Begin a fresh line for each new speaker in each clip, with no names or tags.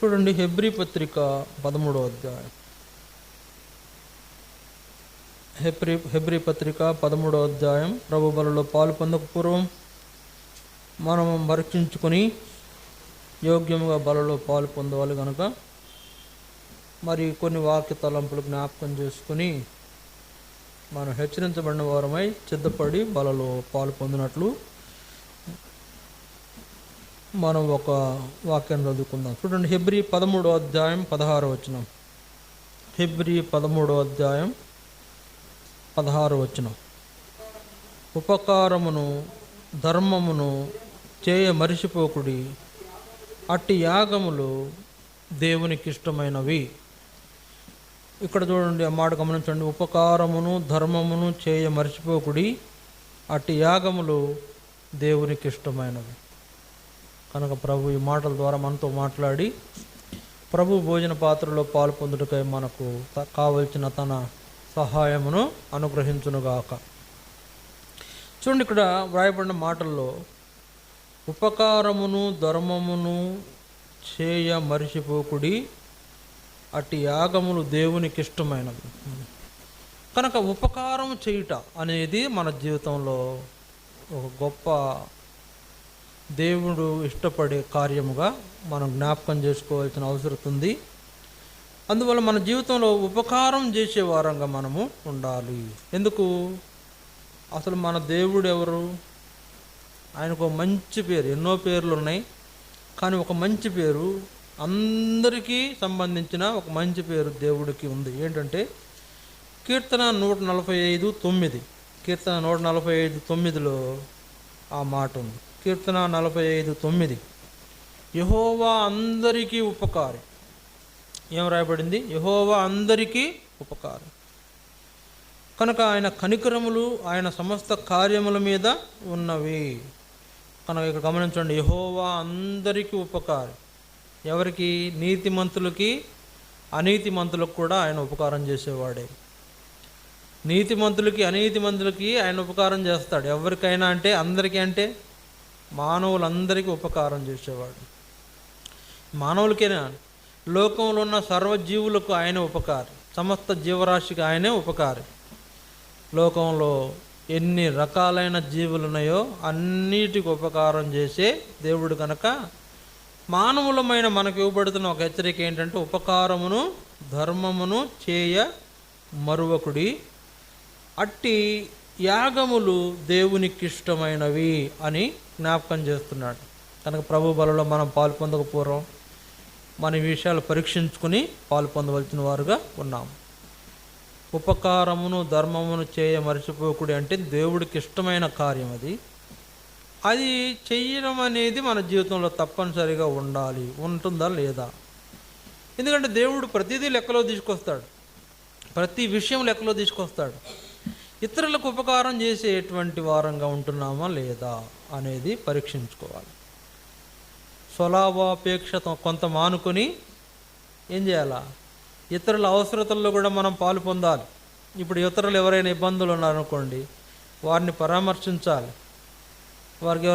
చూడండి, హెబ్రీ పత్రిక 13వ అధ్యాయం. హెబ్రీ పత్రిక 13వ అధ్యాయం. ప్రభు బలలో పాలు పొందక పూర్వం మనం పరీక్షించుకొని యోగ్యముగా బలలో పాలు పొందవాలి కనుక మరి కొన్ని వాక్య తలంపులు జ్ఞాపకం చేసుకుని మనం హెచ్చరించబడిన వారమై సిద్ధపడి బలలో పాలు పొందినట్లు మనం ఒక వాక్యాన్ని చదువుకుందాం. చూడండి, హెబ్రీ 13వ అధ్యాయం 16వ వచనం. హెబ్రీ 13వ అధ్యాయం 16వ వచనం. ఉపకారమును ధర్మమును చేయ మరిచిపోకుడి, అట్టి యాగములు దేవునికి ఇష్టమైనవి. ఇక్కడ చూడండి, ఆ మాట గమనించండి. ఉపకారమును ధర్మమును చేయ మరిచిపోకుడి, అట్టి యాగములు దేవునికి ఇష్టమైనవి. కనుక ప్రభు ఈ మాటల ద్వారా మనతో మాట్లాడి ప్రభు భోజన పాత్రలో పాలు పొందుటకై మనకు కావలసిన తన సహాయమును అనుగ్రహించునుగాక. చూడండి, ఇక్కడ వ్రాయబడిన మాటల్లో ఉపకారమును ధర్మమును చేయ మరిచిపోకుడి, అట్టి యాగములు దేవునికి ఇష్టమైనవి. కనుక ఉపకారం చేయుట అనేది మన జీవితంలో ఒక గొప్ప దేవుడు ఇష్టపడే కార్యముగా మనం జ్ఞాపకం చేసుకోవాల్సిన అవసరం ఉంది. అందువల్ల మన జీవితంలో ఉపకారం చేసే వారంగా మనము ఉండాలి. ఎందుకు? అసలు మన దేవుడు ఎవరు? ఆయనకు ఒక మంచి పేరు, ఎన్నో పేర్లు ఉన్నాయి, కానీ ఒక మంచి పేరు, అందరికీ సంబంధించిన ఒక మంచి పేరు దేవుడికి ఉంది. ఏంటంటే కీర్తన 145:9. కీర్తన 145:9లో ఆ మాట ఉంది. కీర్తన 45:9. యెహోవా అందరికీ ఉపకారి. ఏం రాయబడింది? యెహోవా అందరికీ ఉపకారి. కనుక ఆయన కనికరములు ఆయన సమస్త కార్యముల మీద ఉన్నవి. కనుక ఇక్కడ గమనించండి, యెహోవా అందరికీ ఉపకారి. ఎవరికి? నీతిమంతులకి అనీతిమంతులకు కూడా ఆయన ఉపకారం చేసేవాడే. నీతిమంతులకి అనీతిమంతులకి ఆయన ఉపకారం చేస్తాడు. ఎవరికైనా అంటే అందరికీ, అంటే మానవులందరికీ ఉపకారం చేసేవాడు. మానవులకేనా? లోకంలో ఉన్న సర్వజీవులకు ఆయన ఉపకారి, సమస్త జీవరాశికి ఆయనే ఉపకారి. లోకంలో ఎన్ని రకాలైన జీవులు ఉన్నాయో అన్నిటికి ఉపకారం చేసే దేవుడు కనుక మానవులమైన మనకు ఇవ్వబడుతున్న ఒక హెచ్చరిక ఏంటంటే ఉపకారమును ధర్మమును చేయ మరువకుడి, అట్టి యాగములు దేవునికి ఇష్టమైనవి అని జ్ఞాపకం చేస్తున్నాడు. కనుక ప్రభు బలలో మనం పాలు పొందక పూర్వం మన విషయాలు పరీక్షించుకుని పాలు పొందవలసిన వారుగా ఉన్నాము. ఉపకారమును ధర్మమును చేయ మరిచిపోకుడి అంటే దేవుడికి ఇష్టమైన కార్యం. అది చెయ్యడం అనేది మన జీవితంలో తప్పనిసరిగా ఉండాలి. ఉంటుందా లేదా? ఎందుకంటే దేవుడు ప్రతిదీ లెక్కలో తీసుకొస్తాడు, ప్రతి విషయం లెక్కలో తీసుకొస్తాడు. ఇతరులకు ఉపకారం చేసేటువంటి వారంగా ఉంటున్నామా లేదా అనేది పరీక్షించుకోవాలి. స్వలాభాపేక్ష కొంత మానుకొని ఏం చేయాలా? ఇతరుల అవసరతల్లో కూడా మనం పాలు పొందాలి. ఇప్పుడు ఇతరులు ఎవరైనా ఇబ్బందులు ఉన్నారనుకోండి, వారిని పరామర్శించాలి. వారికి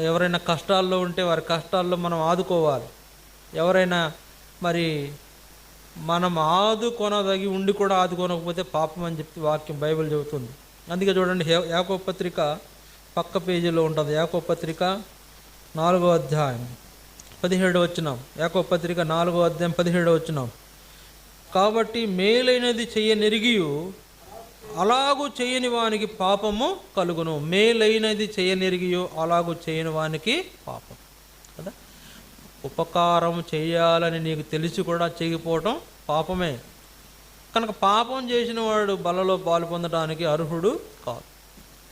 ఎవరైనా కష్టాల్లో ఉంటే వారి కష్టాల్లో మనం ఆదుకోవాలి. ఎవరైనా మరి మనం ఆదుకొనదగి ఉండి కూడా ఆదుకోనకపోతే పాపం అని చెప్పి వాక్యం బైబిల్ చెబుతుంది. అందుకే చూడండి, యాకోబు పత్రిక పక్క పేజీలో ఉంటుంది. యాకోబు పత్రిక 4వ అధ్యాయం 17వ వచనం. యాకోబు పత్రిక 4వ అధ్యాయం 17వ వచనం. కాబట్టి మేలైనది చెయ్యనెరిగియు అలాగూ చేయని వానికి పాపము కలుగును. మేలైనది చేయనెరిగియో అలాగూ చేయని వానికి పాపం కదా. ఉపకారం చేయాలని నీకు తెలిసి కూడా చేయకపోవటం పాపమే. కనుక పాపం చేసిన వాడు బలలో పాలు పొందడానికి అర్హుడు కాదు.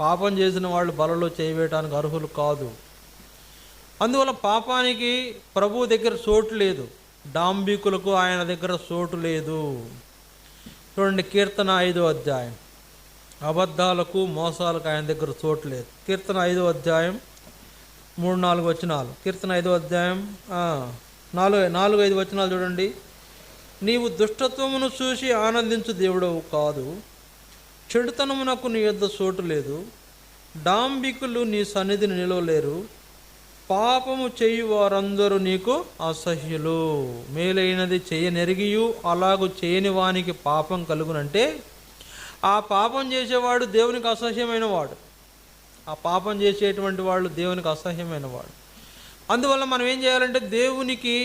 పాపం చేసిన వాళ్ళు బలలో చేయవేయడానికి అర్హులు కాదు. అందువల్ల పాపానికి ప్రభు దగ్గర చోటు లేదు, డాంబికులకు ఆయన దగ్గర చోటు లేదు. చూడండి, కీర్తన 5వ అధ్యాయం. అబద్ధాలకు మోసాలకు ఆయన దగ్గర చోటు లేదు. కీర్తన 5వ అధ్యాయం 3-4 వచనాలు. కీర్తన 5వ అధ్యాయం 4-5 వచనాలు చూడండి. నీవు దుష్టత్వమును చూసి ఆనందించు దేవుడవు కాదు, చెడుతనమునకు నీ యొద్ద చోటు లేదు, డాంబికులు నీ సన్నిధిని నిలవలేరు, పాపము చేయు వారందరూ నీకు అసహ్యులు. మేలైనది చేయనెరిగియు అలాగు చేయని వానికి పాపం కలుగునంటే ఆ పాపం చేసేవాడు దేవునికి అసహ్యమైన వాడు. ఆ పాపం చేసేటువంటి వాళ్ళు దేవునికి అసహ్యమైన వాడు. అందువల్ల మనం ఏం చేయాలంటే దేవునికి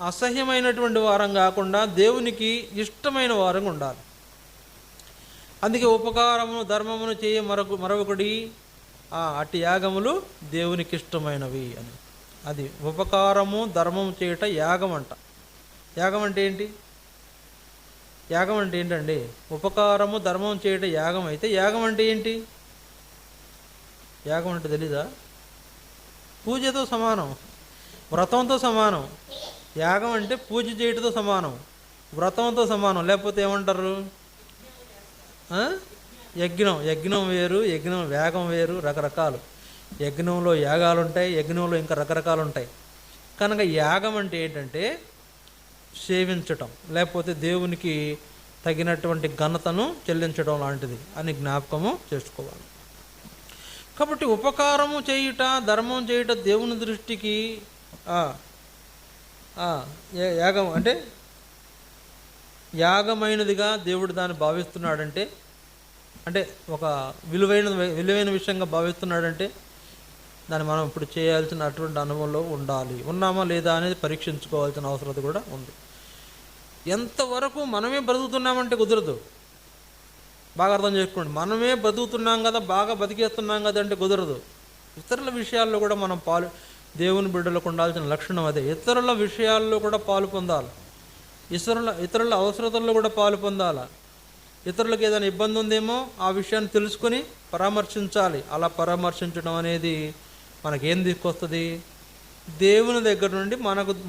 అసహ్యమైనటువంటి వారం కాకుండా దేవునికి ఇష్టమైన వారంగా ఉండాలి. అందుకే ఉపకారము ధర్మమును చేయ మరొకటి అట్టి యాగములు దేవునికి ఇష్టమైనవి అని. అది ఉపకారము ధర్మము చేయట యాగం అంట. యాగం అంటే ఏంటి? యాగం అంటే ఏంటండి? ఉపకారము ధర్మం చేయట యాగం అయితే యాగం అంటే ఏంటి? యాగం అంటే తెలీదా? పూజతో సమానం, వ్రతంతో సమానం. యాగం అంటే పూజ చేయటంతో సమానం, వ్రతంతో సమానం. లేకపోతే ఏమంటారు? యజ్ఞం. యజ్ఞం వేరు, యజ్ఞం యాగం వేరు, రకరకాలు. యజ్ఞంలో యాగాలు ఉంటాయి, యజ్ఞంలో ఇంకా రకరకాలు ఉంటాయి. కనుక యాగం అంటే ఏంటంటే సేవించటం, లేకపోతే దేవునికి తగినటువంటి ఘనతను చెల్లించడం లాంటిది అని జ్ఞాపకము చేసుకోవాలి. కాబట్టి ఉపకారము చేయుట ధర్మం చేయుట దేవుని దృష్టికి యాగం అంటే యాగమైనదిగా దేవుడు దాన్ని భావిస్తున్నాడంటే, అంటే ఒక విలువైన విషయంగా భావిస్తున్నాడంటే దాన్ని మనం ఇప్పుడు చేయాల్సిన అటువంటి అనుభవంలో ఉండాలి. ఉన్నామా లేదా అనేది పరీక్షించుకోవాల్సిన అవసరం కూడా ఉంది. ఎంతవరకు మనమే బ్రతుకుతున్నామంటే కుదరదు. బాగా అర్థం చేసుకోండి. మనమే బ్రతుకుతున్నాం కదా, బాగా బతికేస్తున్నాం కదా అంటే కుదరదు. ఇతరుల విషయాల్లో కూడా మనం దేవుని బిడ్డలకు ఉండాల్సిన లక్షణం అదే. ఇతరుల విషయాల్లో కూడా పాలు పొందాలి. ఇతరుల అవసరతల్లో కూడా పాలు పొందాలి. ఇతరులకు ఏదైనా ఇబ్బంది ఉందేమో ఆ విషయాన్ని తెలుసుకొని పరామర్శించాలి. అలా పరామర్శించడం అనేది మనకేం తీసుకొస్తుంది? దేవుని దగ్గర నుండి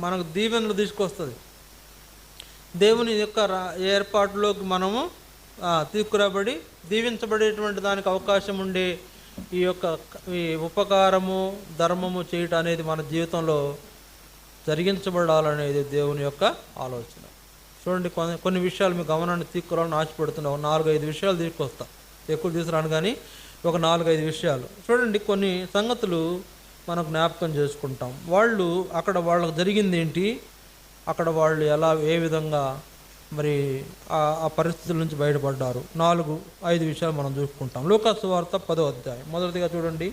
మనకు దీవెనలు తీసుకొస్తుంది. దేవుని యొక్క ఏర్పాటులోకి మనము తీసుకురాబడి దీవించబడేటువంటి దానికి అవకాశం ఉండే ఈ ఉపకారము ధర్మము చేయటం అనేది మన జీవితంలో జరిగించబడాలనేది దేవుని యొక్క ఆలోచన. చూడండి, కొన్ని విషయాలు మీ గమనాన్ని తీసుకురావాలని ఆశపడుతున్నాం. 4-5 విషయాలు తీసుకొస్తా, ఎక్కువ తీసుకురాను కానీ ఒక 4-5 విషయాలు చూడండి. కొన్ని సంగతులు మనం జ్ఞాపకం చేసుకుంటాం. వాళ్ళకు జరిగింది ఏంటి, అక్కడ వాళ్ళు ఏ విధంగా మరి ఆ పరిస్థితుల నుంచి బయటపడ్డారు. 4-5 విషయాలు మనం చూసుకుంటాం. లూకాసు వార్త 10వ అధ్యాయం మొదటిగా చూడండి.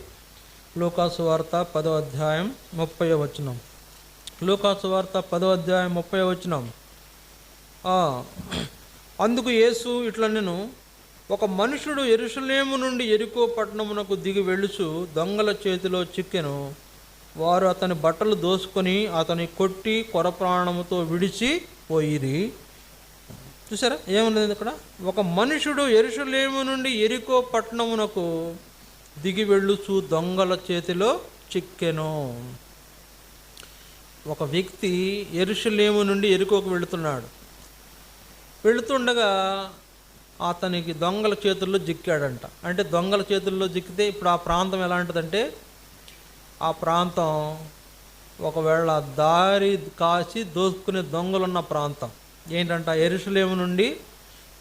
లూకాసు వార్త 10వ అధ్యాయం 30వ వచనం. లూకాసు వార్త 10వ అధ్యాయం 30వ వచనం. అందుకు యేసు ఇట్లా నేను ఒక మనుషుడు యెరూషలేము నుండి యెరికో పట్టణమునకు దిగి వెళ్ళుచు దొంగల చేతిలో చిక్కెను. వారు అతని బట్టలు దోసుకొని అతని కొట్టి కొరప్రాణముతో విడిచి పోయిరి. చూసారా ఏమున్నది ఇక్కడ? ఒక మనుషుడు యెరూషలేము నుండి యెరికో పట్టణమునకు దిగి వెళ్ళుచు దొంగల చేతిలో చిక్కెను. ఒక వ్యక్తి యెరూషలేము నుండి యెరికోకు వెళుతుండగా అతనికి దొంగల చేతుల్లో చిక్కాడంట. అంటే దొంగల చేతుల్లో చిక్కితే ఇప్పుడు ఆ ప్రాంతం ఎలాంటిదంటే, ఆ ప్రాంతం ఒకవేళ దారి కాచి దోసుకునే దొంగలున్న ప్రాంతం. ఏంటంట? యెరూషలేము నుండి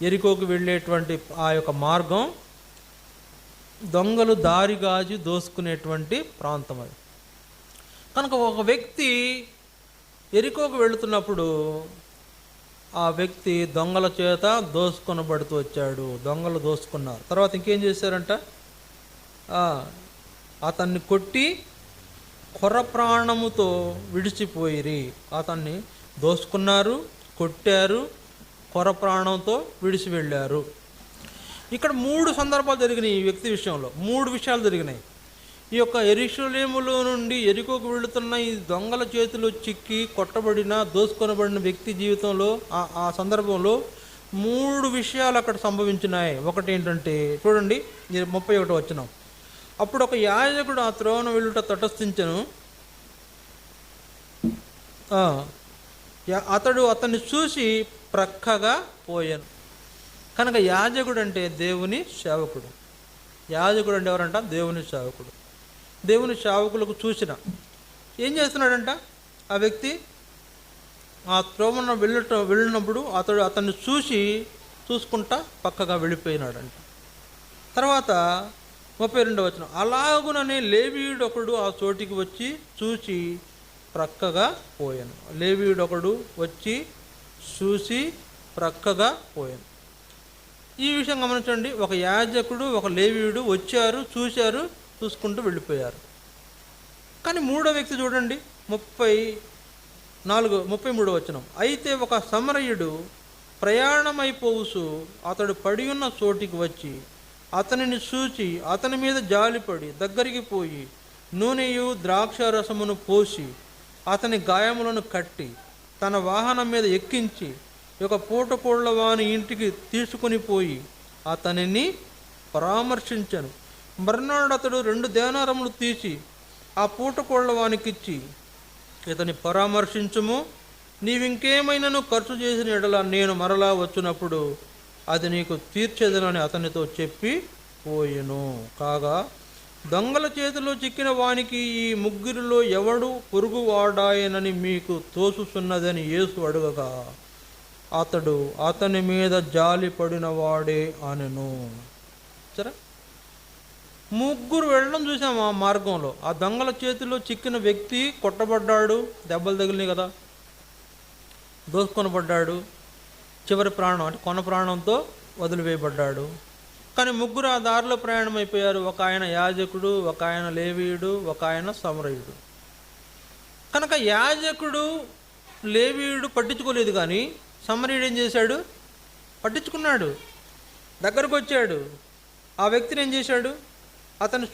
యెరికోకు వెళ్ళేటువంటి ఆ యొక్క మార్గం దొంగలు దారి కాచి దోసుకునేటువంటి ప్రాంతం అది. కనుక ఒక వ్యక్తి యెరికోకు వెళుతున్నప్పుడు ఆ వ్యక్తి దొంగల చేత దోసుకొనబడుతూ వచ్చాడు. దొంగలు దోసుకున్నారు. తర్వాత ఇంకేం చేశారంట? అతన్ని కొట్టి కొరప్రాణముతో విడిచిపోయిరి. అతన్ని దోసుకున్నారు, కొట్టారు, కొరప్రాణంతో విడిచి వెళ్ళారు. ఇక్కడ 3 సందర్భాలు జరిగినాయి. ఈ వ్యక్తి విషయంలో 3 విషయాలు జరిగినాయి. ఈ యొక్క యెరూషలేములో నుండి యెరికోకు వెళుతున్న ఈ దొంగల చేతిలో చిక్కి కొట్టబడిన దోసుకొనబడిన వ్యక్తి జీవితంలో ఆ సందర్భంలో 3 విషయాలు అక్కడ సంభవించినాయి. ఒకటి ఏంటంటే చూడండి 31వ వచనం. అప్పుడు ఒక యాజకుడు ఆ త్రోవను వెళ్ళుట తటస్థించెను. అతన్ని చూసి ప్రక్కగా పోయాను. కనుక యాజకుడు అంటే దేవుని సేవకుడు. యాజకుడు అంటే ఎవరంట? దేవుని సేవకుడు. దేవుని సేవకులకు చూసిన ఏం చేస్తున్నాడంట? ఆ వ్యక్తి ఆ త్రోవన వెళ్ళినప్పుడు అతన్ని చూసుకుంటా పక్కగా వెళ్ళిపోయినాడంట. తర్వాత 32వ వచనం, అలాగుననే లేవీయుడు ఒకడు ఆ చోటికి వచ్చి చూచి ప్రక్కగా పోయాను. లేవీయుడు ఒకడు వచ్చి చూసి ప్రక్కగా పోయాను. ఈ విషయం గమనించండి. ఒక యాజకుడు, ఒక లేవీయుడు వచ్చారు, చూశారు, చూసుకుంటూ వెళ్ళిపోయారు. కానీ మూడో వ్యక్తి చూడండి, 33వ వచనం, అయితే ఒక సమరయుడు ప్రయాణమైపోవుసు అతడు పడి ఉన్న చోటికి వచ్చి అతనిని చూచి అతని మీద జాలిపడి దగ్గరికి పోయి నూనెయు ద్రాక్షారసమును పోసి అతని గాయములను కట్టి తన వాహనం మీద ఎక్కించి ఒక పూటకోళ్ల వాని ఇంటికి తీసుకుని పోయి అతనిని పరామర్శించను. మర్నాడు అతడు 2 దేనారములు తీసి ఆ పూటకోళ్ల వానికిచ్చి, ఇతని పరామర్శించుము, నీవింకేమైనాను ఖర్చు చేసిన ఎడల నేను మరలా వచ్చినప్పుడు అది నీకు తీర్చేదనని అతనితో చెప్పి పోయెను. కాగా దొంగల చేతిలో చిక్కిన వానికి ఈ ముగ్గురిలో ఎవడు పొరుగువాడాయనని మీకు తోచుచున్నదని యేసు అడుగగా అతడు అతని మీద జాలి పడిన వాడే అనెను. సరే, ముగ్గురు వెళ్ళడం చూసాము ఆ మార్గంలో. ఆ దొంగల చేతిలో చిక్కిన వ్యక్తి కొట్టబడ్డాడు, దెబ్బలు తగిలినాయి కదా, దోసుకొనబడ్డాడు, చివరి ప్రాణం అంటే కొన ప్రాణంతో వదిలివేయబడ్డాడు. కానీ ముగ్గురు ఆ దారిలో ప్రయాణం అయిపోయారు. ఒక ఆయన యాజకుడు, ఒక ఆయన లేవీయుడు, ఒక ఆయన సమరయుడు. కనుక యాజకుడు లేవీయుడు పట్టించుకోలేదు, కానీ సమరయుడు ఏం చేశాడు? పట్టించుకున్నాడు, దగ్గరకు వచ్చాడు. ఆ వ్యక్తిని ఏం చేశాడు? అతను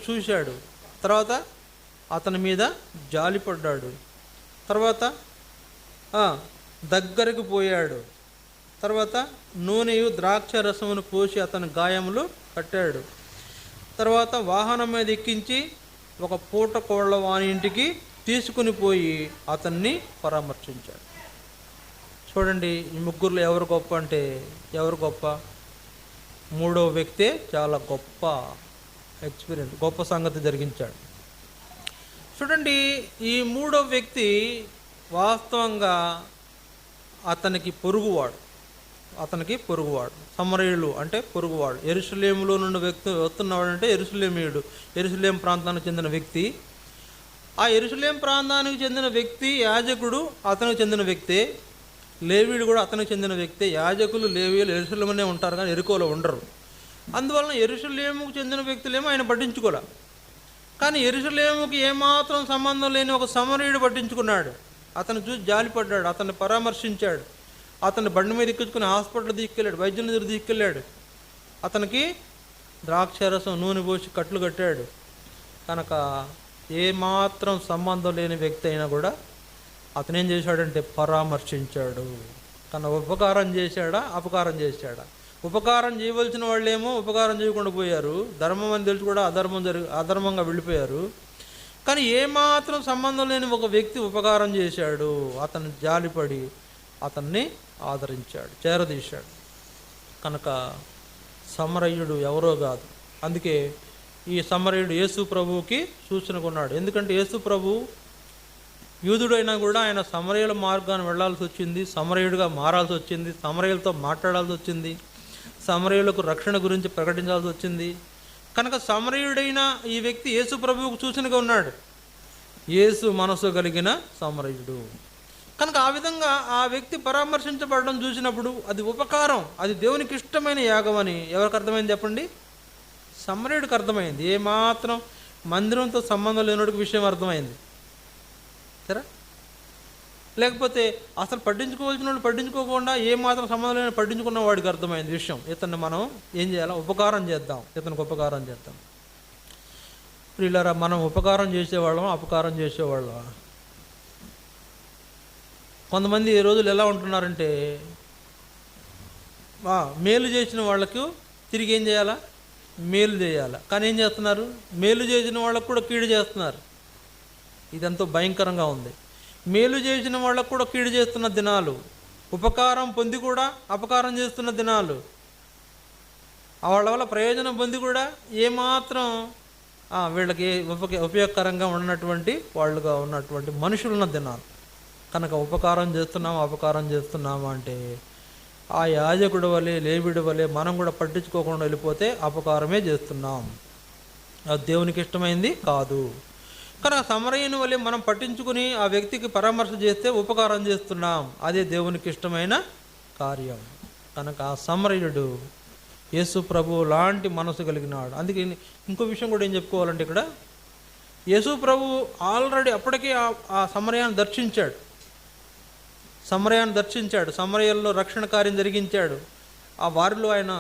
చూశాడు. తర్వాత అతని మీద జాలిపడ్డాడు. తర్వాత దగ్గరకు పోయాడు. తర్వాత నూనెయు ద్రాక్ష రసమును పోసి అతని గాయములు కట్టాడు. తర్వాత వాహనం మీద ఎక్కించి ఒక పూట కోళ్ల వాని ఇంటికి తీసుకుని పోయి అతన్ని పరామర్శించాడు. చూడండి, ఈ ముగ్గురులో ఎవరు గొప్ప అంటే ఎవరు గొప్ప? మూడవ వ్యక్తే చాలా గొప్ప ఎక్స్పీరియన్స్, గొప్ప సంగతి జరిగించాడు. చూడండి, ఈ మూడవ వ్యక్తి వాస్తవంగా అతనికి పొరుగువాడు. సమరయులు అంటే పొరుగువాడు. యెరూషలేములో నుండి వ్యక్తి వస్తున్నవాడు అంటే యెరూషలేమీయుడు, యెరూషలేం ప్రాంతానికి చెందిన వ్యక్తి. ఆ యెరూషలేం ప్రాంతానికి చెందిన వ్యక్తి యాజకుడు, అతనికి చెందిన వ్యక్తే. లేవీయుడు కూడా అతనికి చెందిన వ్యక్తే. యాజకులు, లేవీయులు యెరూషలేమునే ఉంటారు, కానీ యెరికోలో ఉండరు. అందువలన యెరూషలేముకు చెందిన వ్యక్తులేమో ఆయన పట్టించుకోలే. కానీ యెరూషలేముకి ఏమాత్రం సంబంధం లేని ఒక సమరయుడు పట్టించుకున్నాడు. అతను చూసి జాలిపడ్డాడు, అతన్ని పరామర్శించాడు, అతన్ని బండి మీద ఎక్కించుకుని హాస్పిటల్ తీసుకెళ్ళాడు, వైద్యుని దగ్గర తీసుకెళ్ళాడు, అతనికి ద్రాక్షారసం నూనె పోసి కట్లు కట్టాడు. కనుక ఏమాత్రం సంబంధం లేని వ్యక్తి అయినా కూడా అతను ఏం చేశాడంటే పరామర్శించాడు. కానీ ఉపకారం చేశాడా, అపకారం చేశాడా? ఉపకారం చేయవలసిన వాళ్ళేమో ఉపకారం చేయకుండా పోయారు, ధర్మం అని తెలిసి కూడా అధర్మంగా వెళ్ళిపోయారు. కానీ ఏమాత్రం సంబంధం లేని ఒక వ్యక్తి ఉపకారం చేశాడు, అతను జాలిపడి అతన్ని ఆదరించాడు, చేరదీశాడు. కనుక సమరయుడు ఎవరో కాదు. అందుకే ఈ సమరయుడు యేసు ప్రభువుకి సూచనగా ఉన్నాడు. ఎందుకంటే యేసు ప్రభు యూదుడైనా కూడా ఆయన సమరయుల మార్గాన్ని వెళ్లాల్సి వచ్చింది, సమరయుడిగా మారాల్సి వచ్చింది, సమరయులతో మాట్లాడాల్సి వచ్చింది, సమరయులకు రక్షణ గురించి ప్రకటించాల్సి వచ్చింది. కనుక సమరయుడైన ఈ వ్యక్తి యేసు ప్రభువుకు సూచనగా ఉన్నాడు, యేసు మనసు కలిగిన సమరయుడు. కనుక ఆ విధంగా ఆ వ్యక్తి పరామర్శించబడడం చూసినప్పుడు అది ఉపకారం, అది దేవునికి ఇష్టమైన యాగం అని ఎవరికి అర్థమైంది చెప్పండి? సమరయుడికి అర్థమైంది. ఏమాత్రం మందిరంతో సంబంధం లేనోడికి విషయం అర్థమైంది, సరే. లేకపోతే అసలు పట్టించుకోవాల్సిన వాళ్ళు పట్టించుకోకుండా ఏమాత్రం సంబంధం లేని పట్టించుకున్న వాడికి అర్థమైంది విషయం. ఇతన్ని మనం ఏం చేయాలి? ఉపకారం చేద్దాం, ఇతనికి ఉపకారం చేద్దాం. ప్రియులారా, మనం ఉపకారం చేసేవాళ్ళం, అపకారం చేసేవాళ్ళం. కొంతమంది ఈ రోజులు ఎలా ఉంటున్నారంటే మేలు చేసిన వాళ్ళకు తిరిగి ఏం చేయాలా? మేలు చేయాలా. కానీ ఏం చేస్తున్నారు? మేలు చేసిన వాళ్ళకు కూడా కీడు చేస్తున్నారు. ఇదంతా భయంకరంగా ఉంది. మేలు చేసిన వాళ్ళకు కూడా కీడు చేస్తున్న దినాలు, ఉపకారం పొంది కూడా అపకారం చేస్తున్న దినాలు, వాళ్ళ వల్ల ప్రయోజనం పొంది కూడా ఏమాత్రం వీళ్ళకి ఉపయోగకరంగా ఉన్నటువంటి వాళ్ళుగా ఉన్నటువంటి మనుషులున్న దినాలు. కనుక ఉపకారం చేస్తున్నాము, అపకారం చేస్తున్నాము అంటే ఆ యాజకుడి వలె లేవిడి వలె మనం కూడా పట్టించుకోకుండా వెళ్ళిపోతే అపకారమే చేస్తున్నాం. అది దేవునికి ఇష్టమైంది కాదు. కానీ ఆ సమరయుని వలె మనం పట్టించుకుని ఆ వ్యక్తికి పరామర్శ చేస్తే ఉపకారం చేస్తున్నాం. అదే దేవునికి ఇష్టమైన కార్యం. కనుక ఆ సమరయుడు యేసు ప్రభు లాంటి మనసు కలిగినాడు. అందుకే ఇంకో విషయం కూడా ఏం చెప్పుకోవాలంటే, ఇక్కడ యేసు ప్రభు ఆల్రెడీ అప్పటికే ఆ సమరయాన్ని దర్శించాడు. సమరయల్లో రక్షణ కార్యం జరిగించాడు. ఆ వారిలో ఆయన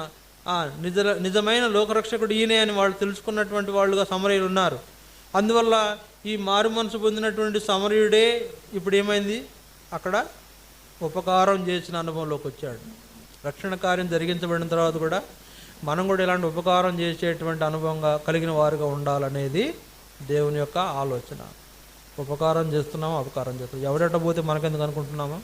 నిజమైన లోకరక్షకుడు ఈయనే అని వాళ్ళు తెలుసుకున్నటువంటి వాళ్ళుగా సమరయులు ఉన్నారు. అందువల్ల ఈ మారు మనసు పొందినటువంటి సమరయుడే ఇప్పుడు ఏమైంది, అక్కడ ఉపకారం చేసిన అనుభవంలోకి వచ్చాడు. రక్షణ కార్యం జరిగించబడిన తర్వాత కూడా మనం కూడా ఇలాంటి ఉపకారం చేసేటువంటి అనుభవంగా కలిగిన వారుగా ఉండాలనేది దేవుని యొక్క ఆలోచన. ఉపకారం చేస్తున్నామా, అపకారం చేస్తున్నాం. ఎవరెట పోతే మనకెందుకు అనుకుంటున్నామా?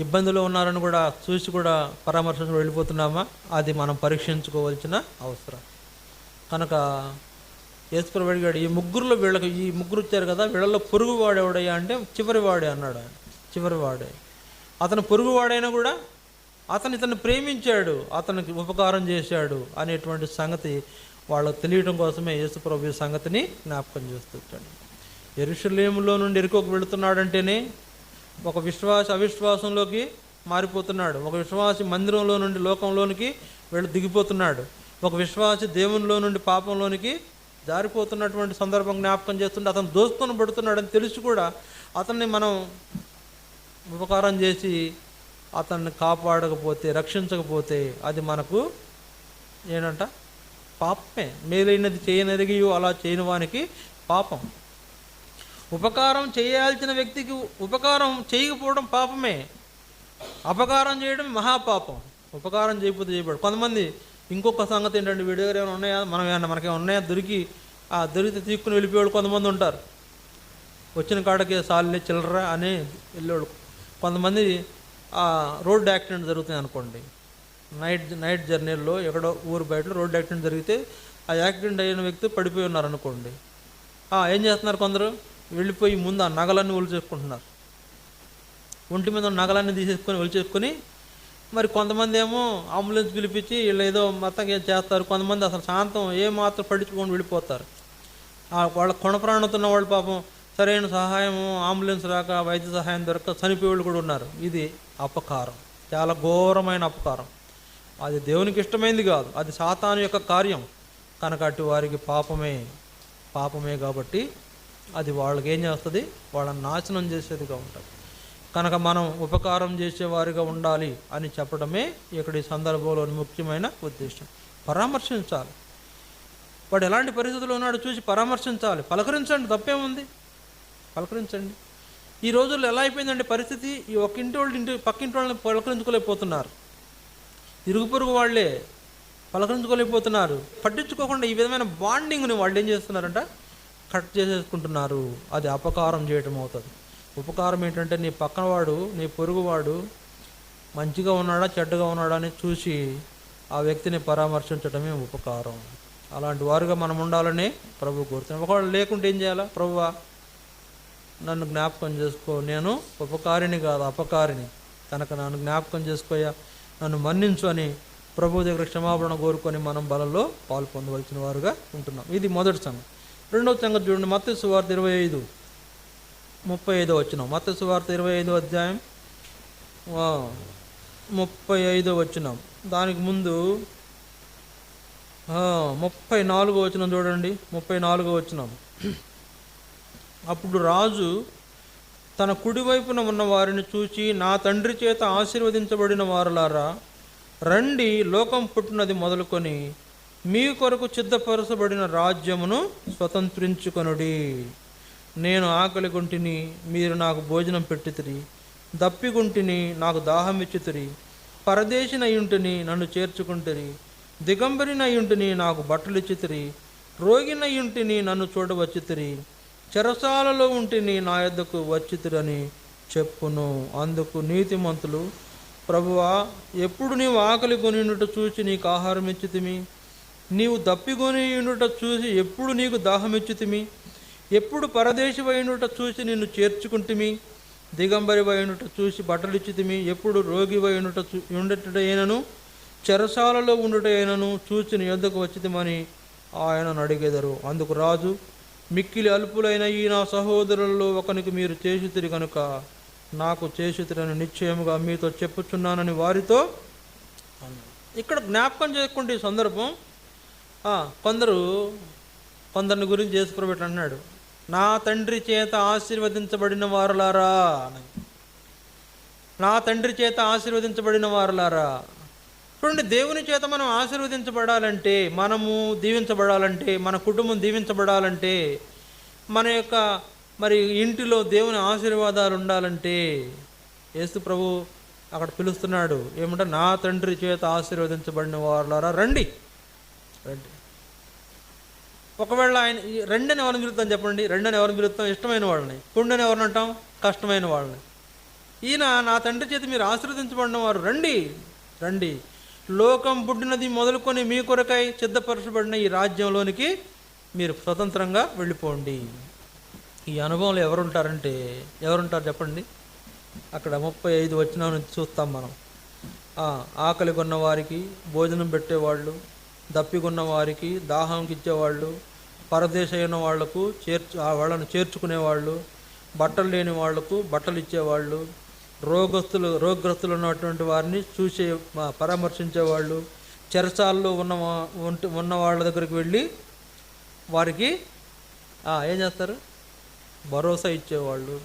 ఇబ్బందులు ఉన్నారని కూడా చూసి కూడా పరామర్శించి వెళ్ళిపోతున్నామా? అది మనం పరీక్షించుకోవాల్సిన అవసరం. కనుక యేసుప్రభు అడిగాడు, ఈ ముగ్గురులో ఈ ముగ్గురు వచ్చారు కదా, వీళ్ళలో పొరుగువాడేవాడయ్యా అంటే చివరివాడే అన్నాడు ఆయన. చివరివాడే. అతను పొరుగువాడైనా కూడా ఇతన్ని ప్రేమించాడు, అతనికి ఉపకారం చేశాడు అనేటువంటి సంగతి వాళ్ళకు తెలియడం కోసమే యేసుప్రభు ఈ సంగతిని జ్ఞాపకం చేస్తుంటాడు. యెరూషలేములో నుండి ఎరికోకు వెళుతున్నాడంటేనే ఒక విశ్వాస అవిశ్వాసంలోకి మారిపోతున్నాడు. ఒక విశ్వాసి మందిరంలో నుండి లోకంలోనికి దిగిపోతున్నాడు. ఒక విశ్వాసి దేవునిలో నుండి పాపంలోనికి జారిపోతున్నటువంటి సందర్భం జ్ఞాపకం చేస్తుంటే, అతను దోస్తుని పడుతున్నాడని తెలిసి కూడా అతన్ని మనం ఉపకారం చేసి అతన్ని కాపాడకపోతే, రక్షించకపోతే అది మనకు ఏంటంట, పాపమే. మేలైనది చేయనరిగి అలా చేయని వానికి పాపం. ఉపకారం చేయాల్సిన వ్యక్తికి ఉపకారం చేయకపోవడం పాపమే. అపకారం చేయడం మహాపాపం. ఉపకారం చేయకపోతే చేయబడు. కొంతమంది ఇంకొక సంగతి ఏంటంటే, వీడి దగ్గర ఏమైనా ఉన్నాయా, మనకేమైనా ఉన్నాయా, దొరికితే తీసుకుని వెళ్ళిపోయాడు కొంతమంది ఉంటారు. వచ్చిన కాడకే సాల్లే చిల్లరా అని వెళ్ళాడు. కొంతమంది రోడ్ యాక్సిడెంట్ జరుగుతుంది అనుకోండి, నైట్ జర్నీల్లో ఎక్కడో ఊరు బయటలో రోడ్ యాక్సిడెంట్ జరిగితే ఆ యాక్సిడెంట్ అయిన వ్యక్తి పడిపోయి ఉన్నారనుకోండి, ఏం చేస్తున్నారు, కొందరు వెళ్ళిపోయి ముందు ఆ నగలన్నీ ఒలిచేసుకుంటున్నారు. ఒంటి మీద నగలన్నీ తీసేసుకొని ఒలిచేసుకొని, మరి కొంతమంది ఏమో అంబులెన్స్ పిలిపించి వీళ్ళు ఏదో మొత్తంగా చేస్తారు. కొంతమంది అసలు శాంతం ఏమాత్రం పట్టించుకొని వెళ్ళిపోతారు. వాళ్ళ కొనప్రాణతున్న వాళ్ళు పాపం సరైన సహాయము, అంబులెన్స్ రాక, వైద్య సహాయం దొరక చనిపోయేవాళ్ళు కూడా ఉన్నారు. ఇది అపకారం, చాలా ఘోరమైన అపకారం. అది దేవునికి ఇష్టమైంది కాదు, అది సాతాను యొక్క కార్యం. కనుక అటు వారికి పాపమే కాబట్టి అది వాళ్ళకి ఏం చేస్తుంది, వాళ్ళని నాశనం చేసేదిగా ఉంటుంది. కనుక మనం ఉపకారం చేసేవారిగా ఉండాలి అని చెప్పడమే ఇక్కడ ఈ సందర్భంలోని ముఖ్యమైన ఉద్దేశం. పరామర్శించాలి. వాడు ఎలాంటి పరిస్థితుల్లో ఉన్నాడో చూసి పరామర్శించాలి. పలకరించండి, తప్పేముంది, పలకరించండి. ఈ రోజుల్లో ఎలా అయిపోయిందంటే పరిస్థితి, ఈ పక్కింటి వాళ్ళని పలకరించుకోలేకపోతున్నారు. ఇరుగు పొరుగు వాళ్ళే పలకరించుకోలేకపోతున్నారు. పట్టించుకోకుండా ఈ విధమైన బాండింగ్ని వాళ్ళు ఏం చేస్తున్నారంట, కట్ చేసేసుకుంటున్నారు. అది అపకారం చేయటం అవుతుంది. ఉపకారం ఏంటంటే, నీ పక్కనవాడు, నీ పొరుగువాడు మంచిగా ఉన్నాడా చెడ్డగా ఉన్నాడా అని చూసి ఆ వ్యక్తిని పరామర్శించడమే ఉపకారం. అలాంటి వారుగా మనం ఉండాలని ప్రభు కోరుతున్నాం. ఒకవేళ లేకుంటే ఏం చేయాలా, ప్రభువా నన్ను జ్ఞాపకం చేసుకో, నేను ఉపకారిని కాదు అపకారిని, కనుక నన్ను జ్ఞాపకం చేసుకోయా, నన్ను మన్నించు అని ప్రభు దగ్గర క్షమాపణ కోరుకొని మనం బలంలో పాలు పొందవలసిన వారుగా ఉంటున్నాం. ఇది మొదటి సంగతి. రెండవ సంగతి చూడండి, మత్తయి సువార్త 25:35 వచనం. మత్తయి సువార్త 25వ అధ్యాయం 35వ వచనం. దానికి ముందు 34వ వచనం చూడండి. 34వ వచనం. అప్పుడు రాజు తన కుడివైపున ఉన్న వారిని చూచి, నా తండ్రి చేత ఆశీర్వదించబడిన వారులారా, రండి, లోకం పుట్టినది మొదలుకొని మీ కొరకు సిద్ధపరచబడిన రాజ్యమును స్వతంత్రించుకొనుడి. నేను ఆకలిగొంటిని, మీరు నాకు భోజనం పెట్టితిరి, దప్పిగొంటిని, నాకు దాహం ఇచ్చితిరి, పరదేశినయుంటిని, నన్ను చేర్చుకుంటిరి, దిగంబరినయుంటిని, నాకు బట్టలు ఇచ్చితిరి, రోగినయుంటిని, నన్ను చూడవచ్చితిరి, చెరసాలలో ఉంటిని, నా యొద్దకు వచ్చితిరని చెప్పును. అందుకు నీతిమంతులు, ప్రభువా, ఎప్పుడు నీవు ఆకలి కొనియుండుట చూసి నీకు ఆహారం ఇచ్చితిమి, నీవు దప్పికొనియుండుట చూసి ఎప్పుడు నీకు దాహం ఇచ్చితిమి, ఎప్పుడు పరదేశివైనట చూసి నిన్ను చేర్చుకుంటుమి, దిగంబరివై ఉండుట చూసి బట్టలిచ్చితిమి, ఎప్పుడు రోగివై ఉండుటైనను చెరసాలలో ఉండుటైనను చూచి నీ యొద్దకు వచ్చితిమని ఆయనను అడిగెదరు. అందుకు రాజు, మిక్కిలి అల్పులైన ఈ నా సహోదరులలో ఒకనికి మీరు చేసితిరి కనుక నాకు చేసితిరని నిశ్చయముగా మీతో చెప్పుచున్నానని వారితో అన్నాడు. ఇక్కడ జ్ఞాపకం చేసుకోండి ఈ సందర్భం. కొందరిని గురించి యేసుప్రభు అన్నాడు, నా తండ్రి చేత ఆశీర్వదించబడిన వారులారా, నా తండ్రి చేత ఆశీర్వదించబడిన వారులారా. చూడండి, దేవుని చేత మనం ఆశీర్వదించబడాలంటే, మనము దీవించబడాలంటే, మన కుటుంబం దీవించబడాలంటే, మన యొక్క ఇంటిలో దేవుని ఆశీర్వాదాలు ఉండాలంటే యేసు ప్రభు అక్కడ పిలుస్తున్నాడు. ఏమంటే, నా తండ్రి చేత ఆశీర్వదించబడిన వారులారా రండి. ఒకవేళ ఆయన రెండని ఎవరిని పిలుస్తాం చెప్పండి? రెండని ఎవరిని పిలుస్తాం? ఇష్టమైన వాళ్ళని. కుండని ఎవరిని అంటాం? కష్టమైన వాళ్ళని. ఈయన నా తండ్రి చేత మీరు ఆశీర్వదించబడిన వారు రండి, రండి, లోకం పుట్టినది మొదలుకొని మీ కొరకై సిద్ధపరచబడిన ఈ రాజ్యంలోనికి మీరు స్వతంత్రంగా వెళ్ళిపోండి. ఈ అనుభవంలో ఎవరుంటారు చెప్పండి? అక్కడ 35 వచనం నుంచి చూస్తాం మనం. ఆకలి కొన్న వారికి భోజనం పెట్టేవాళ్ళు, దప్పికొన్న వారికి దాహంకి ఇచ్చేవాళ్ళు, పరదేశమైన వాళ్లకు వాళ్ళను చేర్చుకునేవాళ్ళు, బట్టలు లేని వాళ్లకు బట్టలు ఇచ్చేవాళ్ళు, రోగగ్రస్తులు ఉన్నటువంటి వారిని చూసే పరామర్శించేవాళ్ళు, చెరసాల్లో ఉన్న వాళ్ళ దగ్గరికి వెళ్ళి వారికి ఏం చేస్తారు? భరోసా ఇచ్చేవాళ్ళు.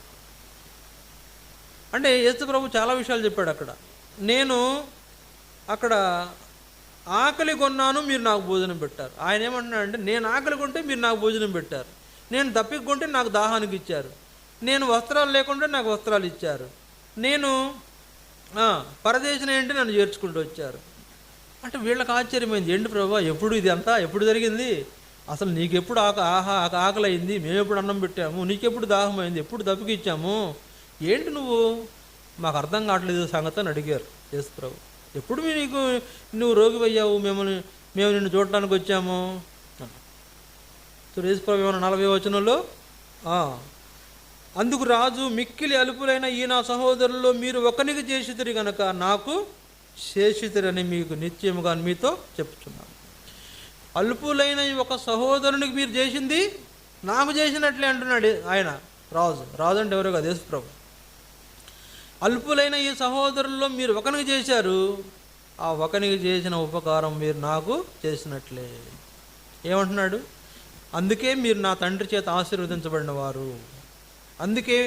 అంటే యేసు ప్రభు చాలా విషయాలు చెప్పాడు అక్కడ. నేను అక్కడ ఆకలి కొన్నాను, మీరు నాకు భోజనం పెట్టారు. ఆయన ఏమంటున్నాడంటే, నేను ఆకలి కొంటే మీరు నాకు భోజనం పెట్టారు, నేను దప్పిక కొంటే నాకు దాహానికి ఇచ్చారు, నేను వస్త్రాలు లేకుంటే నాకు వస్త్రాలు ఇచ్చారు, నేను పరదేశం ఏంటి నన్ను చేర్చుకుంటూ వచ్చారు. అంటే వీళ్ళకి ఆశ్చర్యమైంది, ఏంటి ప్రభు ఎప్పుడు ఇది అంతా ఎప్పుడు జరిగింది? అసలు నీకెప్పుడు ఆకలి అయింది? మేము ఎప్పుడు అన్నం పెట్టాము? నీకెప్పుడు దాహం అయింది? ఎప్పుడు దప్పిక ఇచ్చాము? ఏంటి నువ్వు? మాకు అర్థం కావట్లేదు సంగతి అని అడిగారు యేసు ప్రభు. ఎప్పుడు నువ్వు రోగి అయ్యావు, మేము నిన్ను చూడటానికి వచ్చాము. యేసు ప్రభు ఏమన్నా 40వ వచనంలో, అందుకు రాజు, మిక్కిలి అలుపులైన ఈ నా సహోదరుల్లో మీరు ఒకనికి చేసితిరి గనక నాకు చేసితిరని మీకు నిశ్చయముగా మీతో చెప్పుచున్నాను. అల్పులైన ఒక సహోదరునికి మీరు చేసింది నాకు చేసినట్లే అంటున్నాడు ఆయన. రాజు అంటే ఎవరో కాదు, యేసు ప్రభు. అల్పులైన ఈ సహోదరుల్లో మీరు ఒకనికి చేశారు, ఆ ఒకనికి చేసిన ఉపకారం మీరు నాకు చేసినట్లే. ఏమంటున్నాడు? అందుకే మీరు నా తండ్రి చేత ఆశీర్వదించబడిన వారు, అందుకే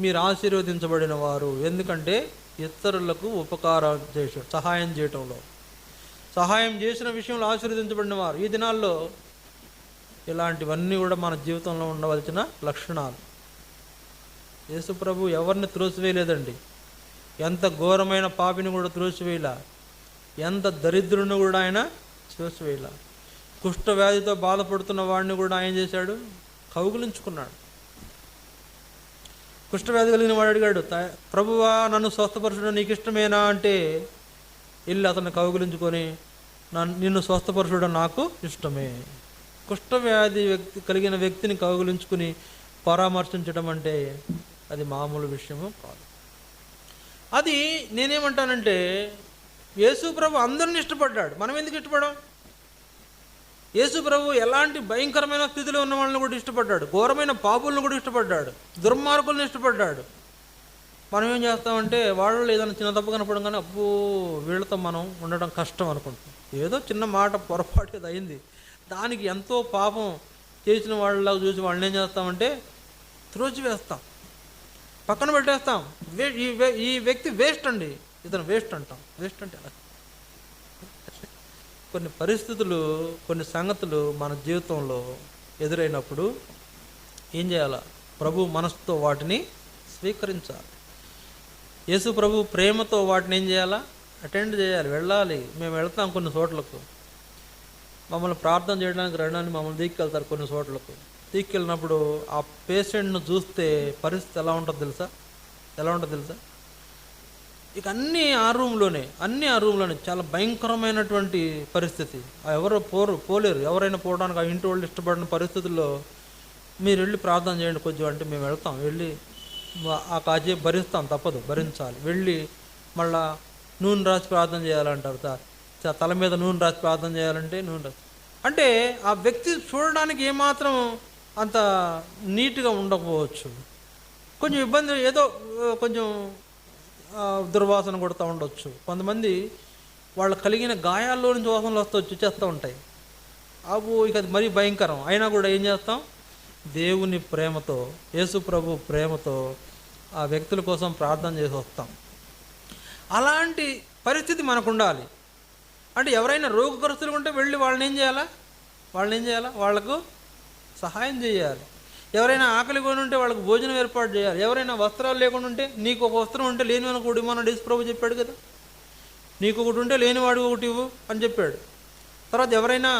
మీరు ఆశీర్వదించబడిన వారు. ఎందుకంటే ఇతరులకు ఉపకారం చేశాడు, సహాయం చేయటంలో, సహాయం చేసిన విషయంలో ఆశీర్వదించబడిన వారు. ఈ దినాల్లో ఇలాంటివన్నీ కూడా మన జీవితంలో ఉండవలసిన లక్షణాలు. యేసు ప్రభు ఎవరిని త్రోసివేయలేదండి. ఎంత ఘోరమైన పాపిని కూడా త్రోసివేయలా, ఎంత దరిద్రుని కూడా ఆయన త్రోసివేయలా. కుష్ఠవ్యాధితో బాధపడుతున్న వాడిని కూడా ఆయన చేశాడు, కౌగిలించుకున్నాడు. కుష్ఠవ్యాధి కలిగిన వాడు అడిగాడు, ప్రభువా నన్ను స్వస్థపరచడం నీకు ఇష్టమేనా అంటే, వెళ్ళి అతన్ని కౌగిలించుకొని, నిన్ను స్వస్థపరచడం నాకు ఇష్టమే. కుష్ఠవ్యాధి కలిగిన వ్యక్తిని కౌగిలించుకుని పరామర్శించడం అంటే అది మామూలు విషయము కాదు. అది నేనేమంటానంటే, యేసు ప్రభు అందరిని ఇష్టపడ్డాడు, మనం ఎందుకు ఇష్టపడాం? యేసు ప్రభు ఎలాంటి భయంకరమైన స్థితిలో ఉన్న వాళ్ళని కూడా ఇష్టపడ్డాడు, ఘోరమైన పాపులను కూడా ఇష్టపడ్డాడు, దుర్మార్గులను ఇష్టపడ్డాడు. మనం ఏం చేస్తామంటే, వాళ్ళు ఏదైనా చిన్న తప్పు కనపడంగానే అబ్బో వీళ్ళతో మనం ఉండడం కష్టం అనుకుంటాం. ఏదో చిన్న మాట పొరపాటు ఏదో అయింది, దానికి ఎంతో పాపం చేసిన వాళ్ళలాగా చూసి వాళ్ళని ఏం చేస్తామంటే త్రోసివేస్తాం, పక్కన పెట్టేస్తాం. ఈ వ్యక్తి వేస్ట్ అండి, ఇతను వేస్ట్ అంటాం. వేస్ట్ అంటే ఎలా? కొన్ని పరిస్థితులు, కొన్ని సంగతులు మన జీవితంలో ఎదురైనప్పుడు ఏం చేయాలా? ప్రభు మనసుతో వాటిని స్వీకరించాలి. యేసు ప్రభు ప్రేమతో వాటిని ఏం చేయాలా? అటెండ్ చేయాలి, వెళ్ళాలి. మేము వెళ్తాం కొన్ని చోట్లకు, మమ్మల్ని ప్రార్థన చేయడానికి రండి మమ్మల్ని తీసుకెళ్తారు కొన్ని చోట్లకు. తీసుకెళ్ళినప్పుడు ఆ పేషెంట్ను చూస్తే పరిస్థితి ఎలా ఉంటుందో తెలుసా? ఇక అన్నీ ఆ రూమ్లోనే చాలా భయంకరమైనటువంటి పరిస్థితి. ఎవరు పోలేరు, ఎవరైనా పోవడానికి ఆ ఇంటి వాళ్ళు ఇష్టపడిన పరిస్థితుల్లో మీరు వెళ్ళి ప్రార్థన చేయండి కొంచెం అంటే మేము వెళ్తాం. వెళ్ళి ఆ కాసేపు భరిస్తాం, తప్పదు, భరించాలి. వెళ్ళి మళ్ళా నూనె రాసి ప్రార్థన చేయాలంటారు. తల మీద నూనె రాసి ప్రార్థన చేయాలంటే నూనె రాసి, అంటే ఆ వ్యక్తి చూడడానికి ఏమాత్రం అంత నీట్గా ఉండకపోవచ్చు, కొంచెం ఇబ్బంది, ఏదో కొంచెం దుర్వాసన కొడుతూ ఉండొచ్చు. కొంతమంది వాళ్ళకు కలిగిన గాయాల్లో నుంచి వాసనలు వచ్చేస్తూ ఉంటాయి. ఇక అది మరీ భయంకరం. అయినా కూడా ఏం చేస్తాం? దేవుని ప్రేమతో, యేసు ప్రభు ప్రేమతో ఆ వ్యక్తుల కోసం ప్రార్థన చేసి వస్తాం. అలాంటి పరిస్థితి మనకు ఉండాలి. అంటే ఎవరైనా రోగగ్రస్తులు ఉంటే వెళ్ళి వాళ్ళని ఏం చేయాలా? వాళ్ళకు సహాయం చేయాలి. ఎవరైనా ఆకలి కొని ఉంటే వాళ్ళకు భోజనం ఏర్పాటు చేయాలి. ఎవరైనా వస్త్రాలు లేకుండా ఉంటే, నీకు ఒక వస్త్రం ఉంటే లేనివానికి ఒకటి ఇవ్వమని యేసు ప్రభు చెప్పాడు కదా. నీకు ఒకటి ఉంటే లేనివాడు ఒకటి ఇవ్వు అని చెప్పాడు. తర్వాత ఎవరైనా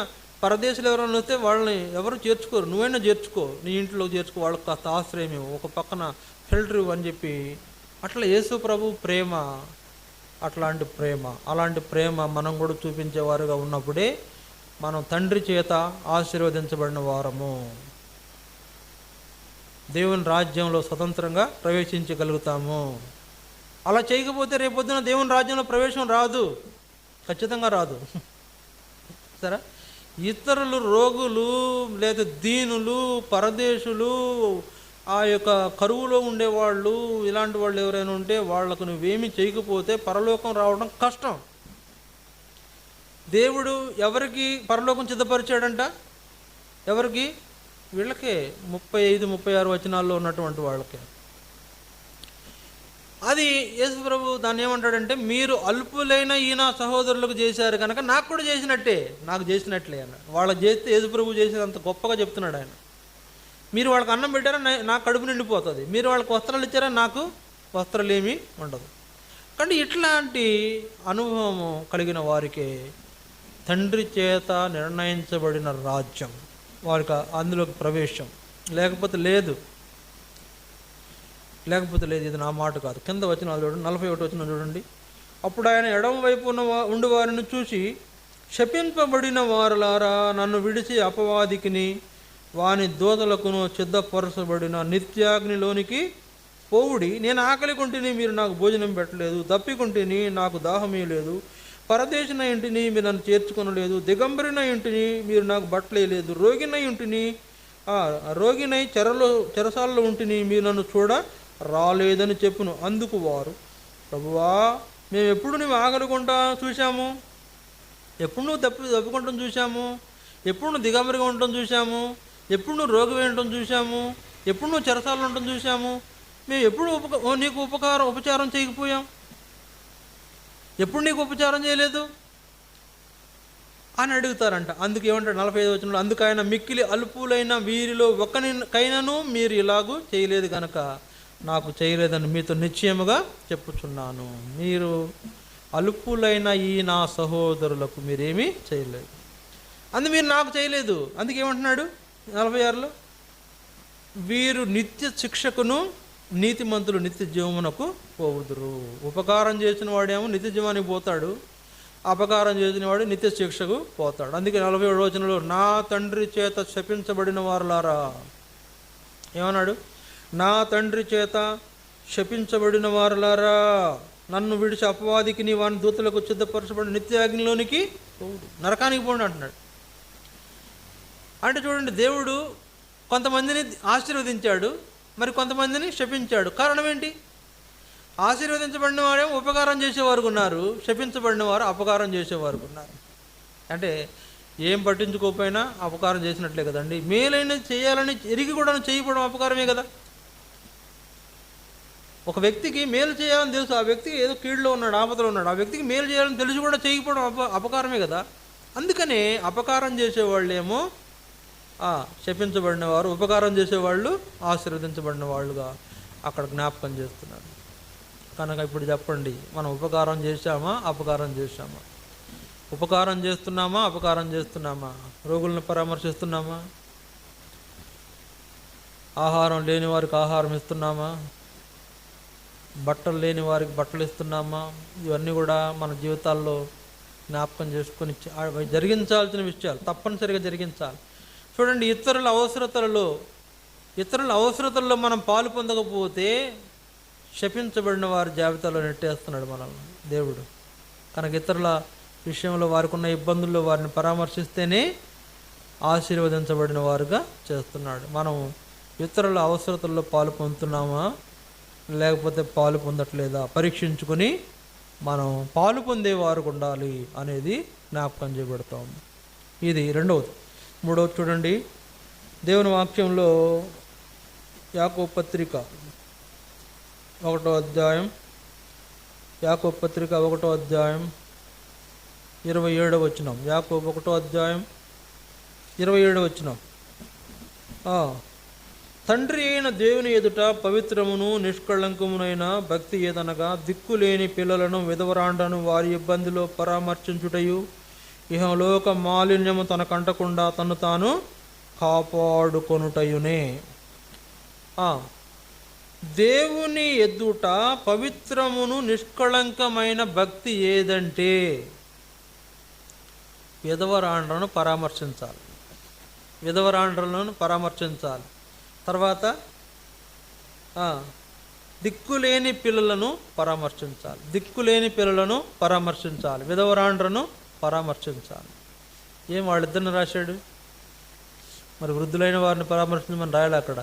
పరదేశులు ఎవరైనా వస్తే వాళ్ళని ఎవరు చేర్చుకోరు, నువ్వైనా చేర్చుకో, నీ ఇంట్లో చేర్చుకో, వాళ్ళకి కాస్త ఆశ్రయం ఇవ్వు, ఒక పక్కన ఫిల్టర్ ఇవ్వు అని చెప్పి. అట్లా యేసు ప్రభు ప్రేమ, అలాంటి ప్రేమ మనం కూడా చూపించేవారుగా ఉన్నప్పుడే మనం తండ్రి చేత ఆశీర్వదించబడిన వారము, దేవుని రాజ్యంలో స్వతంత్రంగా ప్రవేశించగలుగుతాము. అలా చేయకపోతే రేపొద్దున దేవుని రాజ్యంలో ప్రవేశం రాదు, ఖచ్చితంగా రాదు. సరే, ఇతరులు, రోగులు, లేదా దీనులు, పరదేశులు, ఆ యొక్క కరువులో ఉండేవాళ్ళు, ఇలాంటి వాళ్ళు ఎవరైనా ఉంటే వాళ్లకు నువ్వేమీ చేయకపోతే పరలోకం రావడం కష్టం. దేవుడు ఎవరికి పరలోకం సిద్ధపరిచాడంట? ఎవరికి? వీళ్ళకే, 35-36 వచనాల్లో ఉన్నటువంటి వాళ్ళకే. అది యేసు ప్రభు దాన్ని ఏమంటాడంటే, మీరు అల్పులైన ఈ నా సహోదరులకు చేశారు కనుక నాకు కూడా నాకు చేసినట్లే అన్నాడు. వాళ్ళకి చేస్తే యేసు ప్రభు చేసేదంత గొప్పగా చెప్తున్నాడు ఆయన. మీరు వాళ్ళకి అన్నం పెట్టారా, నాకు కడుపు నిండిపోతుంది. మీరు వాళ్ళకి వస్త్రాలు ఇచ్చారా, నాకు వస్త్రాలు ఏమీ ఉండదు. కానీ ఇట్లాంటి అనుభవం కలిగిన వారికే తండ్రి చేత నిర్ణయించబడిన రాజ్యం, వారికి అందులోకి ప్రవేశం. లేకపోతే లేదు. ఇది నా మాట కాదు. కింద వచనాలు చూడండి, 41 వచనం చూడండి. అప్పుడు ఆయన ఎడమ వైపు ఉండి వారిని చూసి, శపింపబడిన వారులారా, నన్ను విడిచి అపవాదికిని వాని దూతలకును సిద్ధపరచబడిన నిత్యాగ్నిలోనికి పోవుడి. నేను ఆకలి కొంటిని, మీరు నాకు భోజనం పెట్టలేదు. దప్పికొంటిని, నాకు దాహమే లేదు. పరదేశిన ఇంటిని, మీరు నన్ను చేర్చుకొనలేదు. దిగంబరిన ఇంటిని, మీరు నాకు బట్టలేదు. రోగినై చెరసాలలో ఉంటిని, మీరు నన్ను చూడ రాలేదని చెప్పును. అందుకు వారు, ప్రభువా, మేము ఎప్పుడు నువ్వు ఆకలికొంటా చూసాము, ఎప్పుడు నువ్వు దప్పికొంటం చూసాము, ఎప్పుడు నువ్వు దిగంబరిగా ఉండటం చూసాము, ఎప్పుడు నువ్వు రోగి ఉండటం చూసాము, ఎప్పుడు నువ్వు చెరసాలలో ఉండటం చూసాము, మేము ఎప్పుడు నీకు ఉపచారం చేయకపోయాం, ఎప్పుడు నీకు ఉపచారం చేయలేదు అని అడుగుతారంట. అందుకు ఏమంటాడు 45 వచనంలో, అందుకు ఆయన, మిక్కిలి అల్పులైన వీరిలో ఒకరికైనాను మీరు ఇలాగూ చేయలేదు కనుక నాకు చేయలేదని మీతో నిశ్చయముగా చెప్పుచున్నాను. మీరు అల్పులైన ఈ నా సహోదరులకు మీరేమీ చేయలేదు, మీరు నాకు చేయలేదు. అందుకేమంటున్నాడు 46లో, వీరు నిత్య శిక్షకును, నీతిమంతులు నిత్య జీవమునకు పోవుదురు. ఉపకారం చేసిన వాడేమో నిత్య జీవానికి పోతాడు, అపకారం చేసిన వాడు నిత్య శిక్షకు పోతాడు. అందుకే 47 వచనంలో, నా తండ్రి చేత శపించబడిన వారులారా, ఏమన్నాడు? నా తండ్రి చేత శపించబడిన వారులారా, నన్ను విడిచి అపవాదికి వాని దూతలకు సిద్ధపరచబడిన నిత్యాగ్నిలోనికి పోవుడు, నరకానికి పోండి అంటున్నాడు. అంటే చూడండి, దేవుడు కొంతమందిని ఆశీర్వదించాడు, మరి కొంతమందిని శపించాడు. కారణం ఏంటి? ఆశీర్వదించబడిన వారేమో ఉపకారం చేసేవారు ఉన్నారు, శపించబడిన వారు అపకారం చేసేవారు ఉన్నారు. అంటే ఏం పట్టించుకోకపోయినా అపకారం చేసినట్లే కదండి. మేలైన చేయాలని ఎరిగి కూడా చేయకపోవడం అపకారమే కదా. ఒక వ్యక్తికి మేలు చేయాలని తెలుసు, ఆ వ్యక్తికి ఏదో కీడులో ఉన్నాడు, ఆపదలో ఉన్నాడు, ఆ వ్యక్తికి మేలు చేయాలని తెలిసి కూడా చేయకపోవడం అపకారమే కదా. అందుకనే అపకారం చేసేవాళ్ళేమో శపించబడిన వారు, ఉపకారం చేసేవాళ్ళు ఆశీర్వదించబడిన వాళ్ళుగా అక్కడ జ్ఞాపకం చేస్తున్నారు. కనుక ఇప్పుడు చెప్పండి, మనం ఉపకారం చేశామా, అపకారం చేశామా? ఉపకారం చేస్తున్నామా, అపకారం చేస్తున్నామా? రోగులను పరామర్శిస్తున్నామా? ఆహారం లేని వారికి ఆహారం ఇస్తున్నామా? బట్టలు లేని వారికి బట్టలు ఇస్తున్నామా? ఇవన్నీ కూడా మన జీవితాల్లో జ్ఞాపకం చేసుకొని జరిగించాల్సిన విషయాలు, తప్పనిసరిగా జరిగించాలి. చూడండి, ఇతరుల అవసరతలలో ఇతరుల అవసరతల్లో మనం పాలు పొందకపోతే శపించబడిన వారి జాబితాలో నెట్టేస్తున్నాడు మనల్ని దేవుడు. కనుక ఇతరుల విషయంలో వారికి ఉన్న ఇబ్బందుల్లో వారిని పరామర్శిస్తేనే ఆశీర్వదించబడిన వారుగా చేస్తున్నాడు. మనం ఇతరుల అవసరతల్లో పాలు పొందుతున్నామా లేకపోతే పాలు పొందట్లేదా పరీక్షించుకొని మనం పాలు పొందేవారు ఉండాలి అనేది జ్ఞాపకం చేయబడుతూ ఉంది. ఇది రెండవది. మూడవది చూడండి, దేవుని వాక్యంలో యాకోబు పత్రిక 1వ అధ్యాయం, యాకోబు పత్రిక 1వ అధ్యాయం 27వ వచనం. యాకోబు 1వ అధ్యాయం 27వ వచనం. తండ్రి అయిన దేవుని ఎదుట పవిత్రమును నిష్కళంకమునైన భక్తి ఏదనగా దిక్కులేని పిల్లలను విధవరాండను వారి ఇబ్బందిలో పరామర్శించుటయు ఇహలోక మాలిన్యము తనకంటకుండా తను తాను కాపాడుకొనుటయునే. దేవుని ఎదుట పవిత్రమును నిష్కళంకమైన భక్తి ఏదంటే విధవరాండ్రను పరామర్శించాలి, విధవరాండ్రలను పరామర్శించాలి. తర్వాత దిక్కులేని పిల్లలను పరామర్శించాలి, దిక్కులేని పిల్లలను పరామర్శించాలి, విధవరాండ్రను పరామర్శించాలి. ఏం వాళ్ళిద్దరిని రాశాడు? మరి వృద్ధులైన వారిని పరామర్శించమని రాయాలి అక్కడ.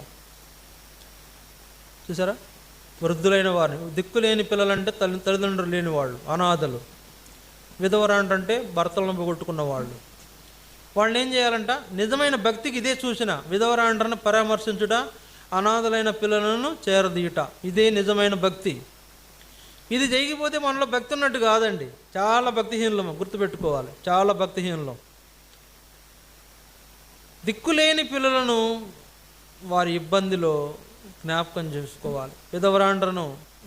చూసారా? వృద్ధులైన వారిని, దిక్కులేని పిల్లలంటే తల్లిదండ్రులు లేని వాళ్ళు, అనాథలు. విధవరాండ్రంటే భర్తలను పోగొట్టుకున్న వాళ్ళు. వాళ్ళని ఏం చేయాలంట? నిజమైన భక్తికి ఇదే సూచన. విధవరాండ్రను పరామర్శించుట, అనాథలైన పిల్లలను చేరదీయుట, ఇదే నిజమైన భక్తి. ఇది చేయకపోతే మనలో భక్తి ఉన్నట్టు కాదండి. చాలా భక్తిహీనులం, గుర్తుపెట్టుకోవాలి, చాలా భక్తిహీనులం. దిక్కులేని పిల్లలను వారి ఇబ్బందిలో జ్ఞాపకం చేసుకోవాలి.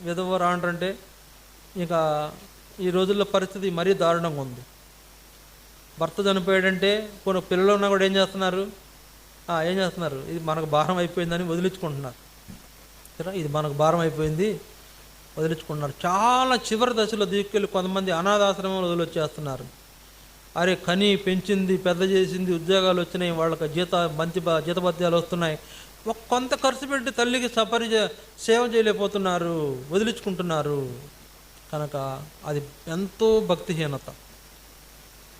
విధవరాండ్రంటే ఇక ఈ రోజుల్లో పరిస్థితి మరీ దారుణంగా ఉంది. భర్త చనిపోయాడంటే కొన్ని పిల్లలు ఉన్నా కూడా ఏం చేస్తున్నారు? ఇది మనకు భారం అయిపోయిందని వదిలించుకుంటున్నారు. ఇది మనకు భారం అయిపోయింది వదిలించుకుంటున్నారు. చాలా చివరి దశలో దిక్కెళ్ళి కొంతమంది అనాథాశ్రమంలో వదిలిచ్చేస్తున్నారు. అరే కని పెంచింది, పెద్ద చేసింది, ఉద్యోగాలు వచ్చినాయి, వాళ్ళకి జీతభత్యాలు వస్తున్నాయి, కొంత ఖర్చు పెట్టి తల్లికి సేవ చేయలేకపోతున్నారు, వదిలించుకుంటున్నారు. కనుక అది ఎంతో భక్తిహీనత,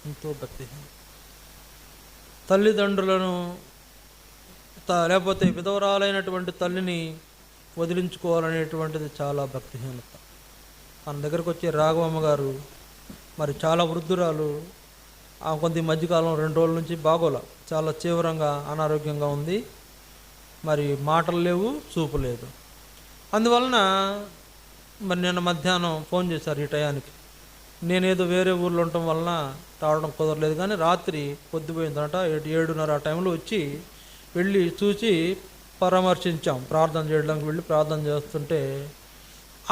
ఎంతో భక్తిహీనత. తల్లిదండ్రులను లేకపోతే విధవరాలైనటువంటి తల్లిని వదిలించుకోవాలనేటువంటిది చాలా భక్తిహీనత. మన దగ్గరకు వచ్చే రాఘవమ్మ గారు మరి చాలా వృద్ధురాలు. కొంత మధ్యకాలం 2 రోజుల నుంచి బాగోలా, చాలా తీవ్రంగా అనారోగ్యంగా ఉంది. మరి మాటలు లేవు, చూపు లేదు. అందువలన మరి నిన్న మధ్యాహ్నం ఫోన్ చేశారు ఈ టయానికి. నేనేదో వేరే ఊర్లో ఉండటం వలన రావడం కుదరలేదు, కానీ రాత్రి పొద్దుపోయిందనట 7:30 ఆ టైంలో వచ్చి వెళ్ళి చూసి పరామర్శించాం. ప్రార్థన చేయడానికి వెళ్ళి ప్రార్థన చేస్తుంటే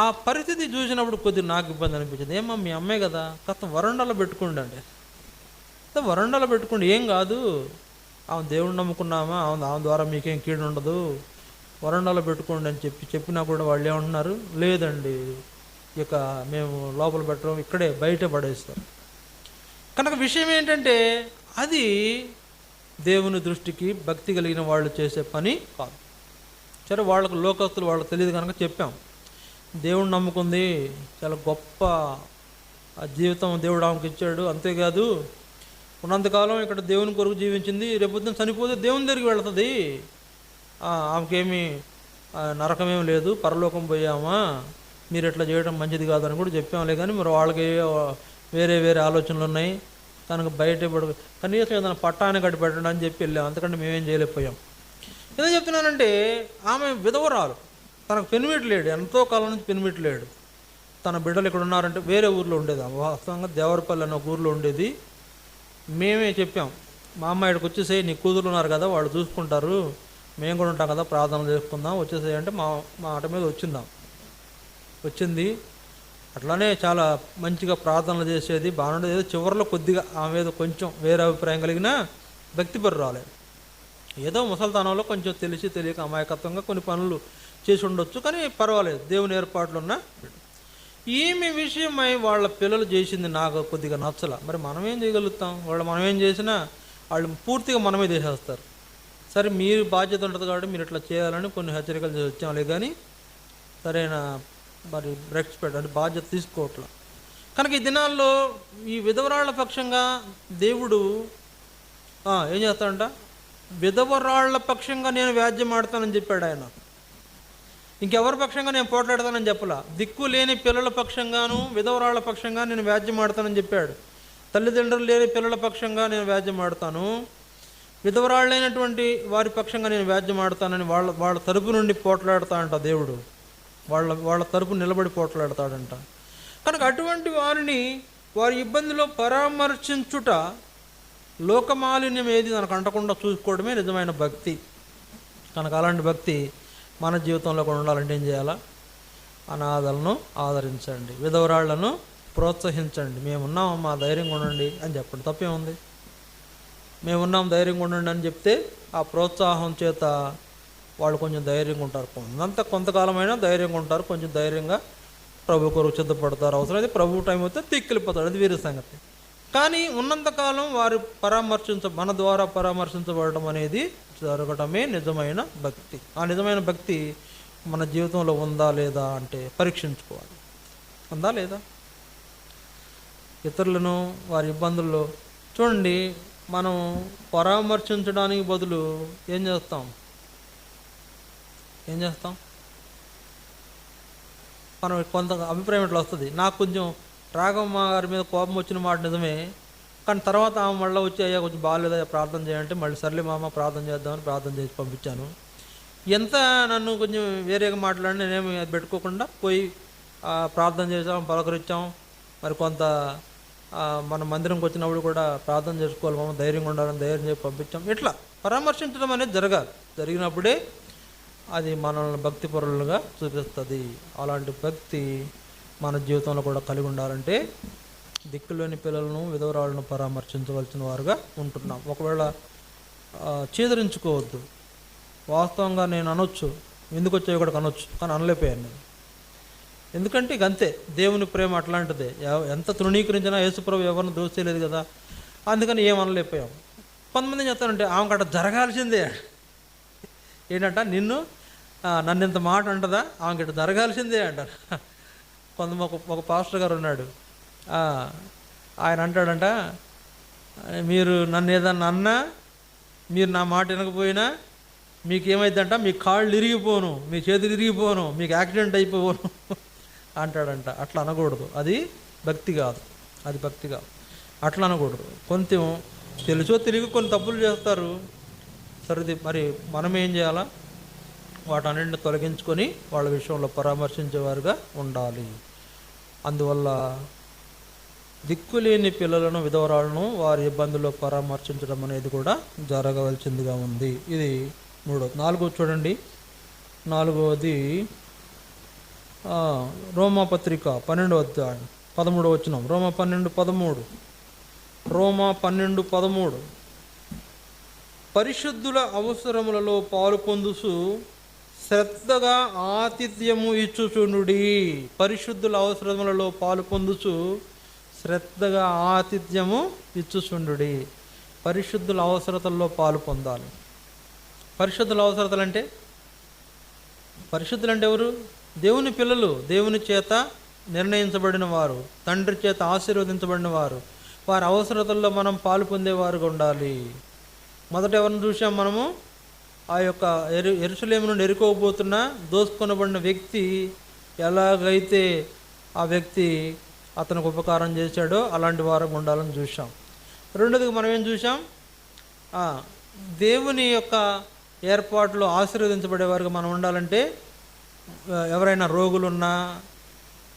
ఆ పరిస్థితి చూసినప్పుడు కొద్దిగా నాకు ఇబ్బంది అనిపించింది. ఏమో మీ అమ్మాయి కదా, కాస్త వరండాలో పెట్టుకోండి, వరండాలో పెట్టుకోండి, ఏం కాదు, ఆమె దేవుడిని నమ్ముకున్నామా, ఆమె ద్వారా మీకేం కీడు ఉండదు, వరండాలో పెట్టుకోండి అని చెప్పినా కూడా వాళ్ళు ఏమంటున్నారు? లేదండి, ఇక మేము లోపల పెట్టడం, ఇక్కడే బయట పడేస్తారు. కనుక విషయం ఏంటంటే అది దేవుని దృష్టికి భక్తి కలిగిన వాళ్ళు చేసే పని కాదు. సరే, వాళ్ళకు లోకస్తులు వాళ్ళకి తెలియదు కనుక చెప్పాం. దేవుడిని నమ్ముకుంది, చాలా గొప్ప జీవితం దేవుడు ఆమెకు ఇచ్చాడు, అంతేకాదు ఉన్నంతకాలం ఇక్కడ దేవుని కొరకు జీవించింది, రేపొద్దున చనిపోతే దేవుని దగ్గరికి వెళుతుంది, ఆమెకేమీ నరకమేం లేదు, పరలోకం పోయామా, మీరు ఎట్లా చేయడం మంచిది కాదని కూడా చెప్పాంలే. కానీ మరి వాళ్ళకి వేరే ఆలోచనలు ఉన్నాయి కనుక బయట కనీసం ఏదైనా పట్టాన్ని కట్టి పెట్టండి అని చెప్పి వెళ్ళాం, అంతకంటే మేమేం చేయలేకపోయాం. ఏదో చెప్తున్నానంటే ఆమె విధవరాలు, తనకు పెనిమిటి లేడు, ఎంతో కాలం నుంచి పెనిమిటి లేడు. తన బిడ్డలు ఇక్కడ ఉన్నారంటే వేరే ఊర్లో ఉండేది, వాస్తవంగా దేవరపల్లి అనే ఒక ఊర్లో ఉండేది. మేమే చెప్పాం, మా అమ్మాయికి వచ్చేసేయి, నీ కూతురు ఉన్నారు కదా వాళ్ళు చూసుకుంటారు, మేము కూడా ఉంటాం కదా, ప్రార్థన చేసుకుందాం, వచ్చేసేయి అంటే మా మాట మీద వచ్చింది. అట్లానే చాలా మంచిగా ప్రార్థనలు చేసేది, బాగుండేది. ఏదో చివరిలో కొద్దిగా ఆమె మీద కొంచెం వేరే అభిప్రాయం కలిగిన భక్తిపరు రాలేదు. ఏదో ముసలితనంలో కొంచెం తెలియక అమాయకత్వంగా కొన్ని పనులు చేసి ఉండొచ్చు, కానీ పర్వాలేదు, దేవుని ఏర్పాట్లు ఉన్న. ఈమె విషయమై వాళ్ళ పిల్లలు చేసింది నాకు కొద్దిగా నచ్చల. మరి మనం ఏం చేయగలుగుతాం? మనం ఏం చేసినా వాళ్ళు పూర్తిగా మనమే చేసేస్తారు. సరే మీరు బాధ్యత ఉంటుంది కాబట్టి మీరు ఇట్లా చేయాలని కొన్ని హెచ్చరికలు చేసి వచ్చాంలే, కానీ సరైన మరి రెస్పెక్ట్ అంటే బాధ్యత తీసుకోవట్లా. కనుక ఈ దినాల్లో ఈ విధవరాళ్ల పక్షంగా దేవుడు ఏం చేస్తాడంట, విధవరాళ్ల పక్షంగా నేను వ్యాజ్యం ఆడతానని చెప్పాడు ఆయన. ఇంకెవరి పక్షంగా నేను పోట్లాడతానని చెప్పలా. దిక్కు లేని పిల్లల పక్షంగాను విధవరాళ్ల పక్షంగా నేను వ్యాజ్యం ఆడతానని చెప్పాడు. తల్లిదండ్రులు లేని పిల్లల పక్షంగా నేను వ్యాజ్యం ఆడతాను, విధవరాళ్ళైనటువంటి వారి పక్షంగా నేను వ్యాజ్యం ఆడతానని వాళ్ళ తరపు నుండి పోట్లాడతాడంట దేవుడు. వాళ్ళ తరపు నిలబడి పోట్లాడతాడంట. కనుక అటువంటి వారిని వారి ఇబ్బందిలో పరామర్శించుట, లోకమాలిన్యం ఏది మనకు అంటకుండా చూసుకోవడమే నిజమైన భక్తి. కనుక అలాంటి భక్తి మన జీవితంలో కూడా ఉండాలంటే ఏం చేయాలా? అనాథలను ఆదరించండి, విధవరాళ్లను ప్రోత్సహించండి. మేమున్నామమ్మా, ధైర్యంగా ఉండండి అని చెప్పండి. తప్పేముంది? మేమున్నాం, ధైర్యంగా ఉండండి అని చెప్తే ఆ ప్రోత్సాహం చేత వాళ్ళు కొంచెం ధైర్యంగా ఉంటారు. కొంతకాలమైనా ధైర్యంగా ఉంటారు, కొంచెం ధైర్యంగా ప్రభు కొరకు సిద్ధపడతారు. అవసరమైతే ప్రభు టైం అయితే తిక్కిలిపోతాడు, అది వేరే సంగతి. కానీ ఉన్నంతకాలం వారు మన ద్వారా పరామర్శించబడటం అనేది జరగటమే నిజమైన భక్తి. ఆ నిజమైన భక్తి మన జీవితంలో ఉందా లేదా అంటే పరీక్షించుకోవాలి. ఉందా లేదా? ఇతరులను వారి ఇబ్బందుల్లో చూడండి, మనం పరామర్శించడానికి బదులు ఏం చేస్తాం? మనం కొంత అభిప్రాయం ఇట్లా వస్తుంది. నాకు కొంచెం రాఘమ్మ గారి మీద కోపం వచ్చిన మాట నిజమే, కానీ తర్వాత ఆమె మళ్ళీ వచ్చి అయ్యా కొంచెం బాగాలేదా ప్రార్థన చేయాలంటే మళ్ళీ సర్లే మామ ప్రార్థన చేద్దామని ప్రార్థన చేసి పంపించాను. ఎంత నన్ను కొంచెం వేరేగా మాట్లాడి నేనేమి పెట్టుకోకుండా పోయి ప్రార్థన చేసాం, పలకరించాం. మరి కొంత మన మందిరంకి వచ్చినప్పుడు కూడా ప్రార్థన చేసుకోవాలి మామ, ధైర్యంగా ఉండాలని ధైర్యం చేసి పంపించాం. ఇట్లా పరామర్శించడం అనేది జరిగినప్పుడే అది మనల్ని భక్తి పరులుగా చూపిస్తుంది. అలాంటి భక్తి మన జీవితంలో కూడా కలిగి ఉండాలంటే దిక్కులేని పిల్లలను విధవరాలను పరామర్శించవలసిన వారుగా ఉంటున్నాం. ఒకవేళ చేదరించుకోవద్దు. వాస్తవంగా నేను అనొచ్చు, ఎందుకు వచ్చాయో కూడా అనొచ్చు, కానీ అనలేకపోయాను నేను. ఎందుకంటే ఇక అంతే, దేవుని ప్రేమ అట్లాంటిదే. ఎంత తృణీకరించినా యేసుప్రభు ఎవరిని దోచేయలేదు కదా, అందుకని ఏమనలేకపోయాం. కొంతమంది చెప్తానంటే ఆమె గట్ట జరగాల్సిందే ఏంటంట, నన్ను ఇంత మాట అంటదా, ఆమె గట్ట జరగాల్సిందే అంటారు. ఒక పాస్టర్ గారు ఉన్నాడు, ఆయన అంటాడంట, మీరు నన్ను ఏదన్నా అన్నా, మీరు నా మాట వినకపోయినా మీకు ఏమైందంట, మీ కాళ్ళు ఇరిగిపోను, మీ చేతులు ఇరిగిపోను, మీకు యాక్సిడెంట్ అయిపోను అంటాడంట. అట్లా అనకూడదు, అది భక్తి కాదు. అట్లా అనకూడదు. కొంచెం తెలుసో తెలియక కొన్ని తప్పులు చేస్తారు, సరిది. మరి మనం ఏం చేయాలా? వాటన్నింటిని తొలగించుకొని వాళ్ళ విషయంలో పరామర్శించేవారుగా ఉండాలి. అందువల్ల దిక్కులేని పిల్లలను విధవరాలను వారి ఇబ్బందుల్లో పరామర్శించడం అనేది కూడా జరగవలసిందిగా ఉంది. ఇది 3. 4 చూడండి. 4వది రోమాపత్రిక 12వ అధ్యాయం 13వ వచనం. రోమా 12:13 పరిశుద్ధుల అవసరములలో పాలు పొందుచు శ్రద్ధగా ఆతిథ్యము ఇచ్చుచుండుడి. పరిశుద్ధుల అవసరములలో పాలు పొందుచు శ్రద్ధగా ఆతిథ్యము ఇచ్చుచుండుడి. పరిశుద్ధుల అవసరతల్లో పాలు పొందాలి. పరిశుద్ధుల అవసరతలంటే ఎవరు? దేవుని పిల్లలు, దేవుని చేత నిర్ణయించబడిన వారు, తండ్రి చేత ఆశీర్వదించబడిన వారు. వారి అవసరతల్లో మనం పాలు పొందేవారుగా ఉండాలి. మొదట ఎవరిని చూసాం మనము? ఆ యొక్క యెరూషలేము నుండి ఎరుకోబోతున్న దోసుకొనబడిన వ్యక్తి ఎలాగైతే ఆ వ్యక్తి అతనికి ఉపకారం చేశాడో అలాంటి వారం ఉండాలని చూసాం. రెండోదిగా మనం ఏం చూసాం? దేవుని యొక్క ఏర్పాట్లు ఆశీర్వదించబడేవారుగా మనం ఉండాలంటే ఎవరైనా రోగులున్నా,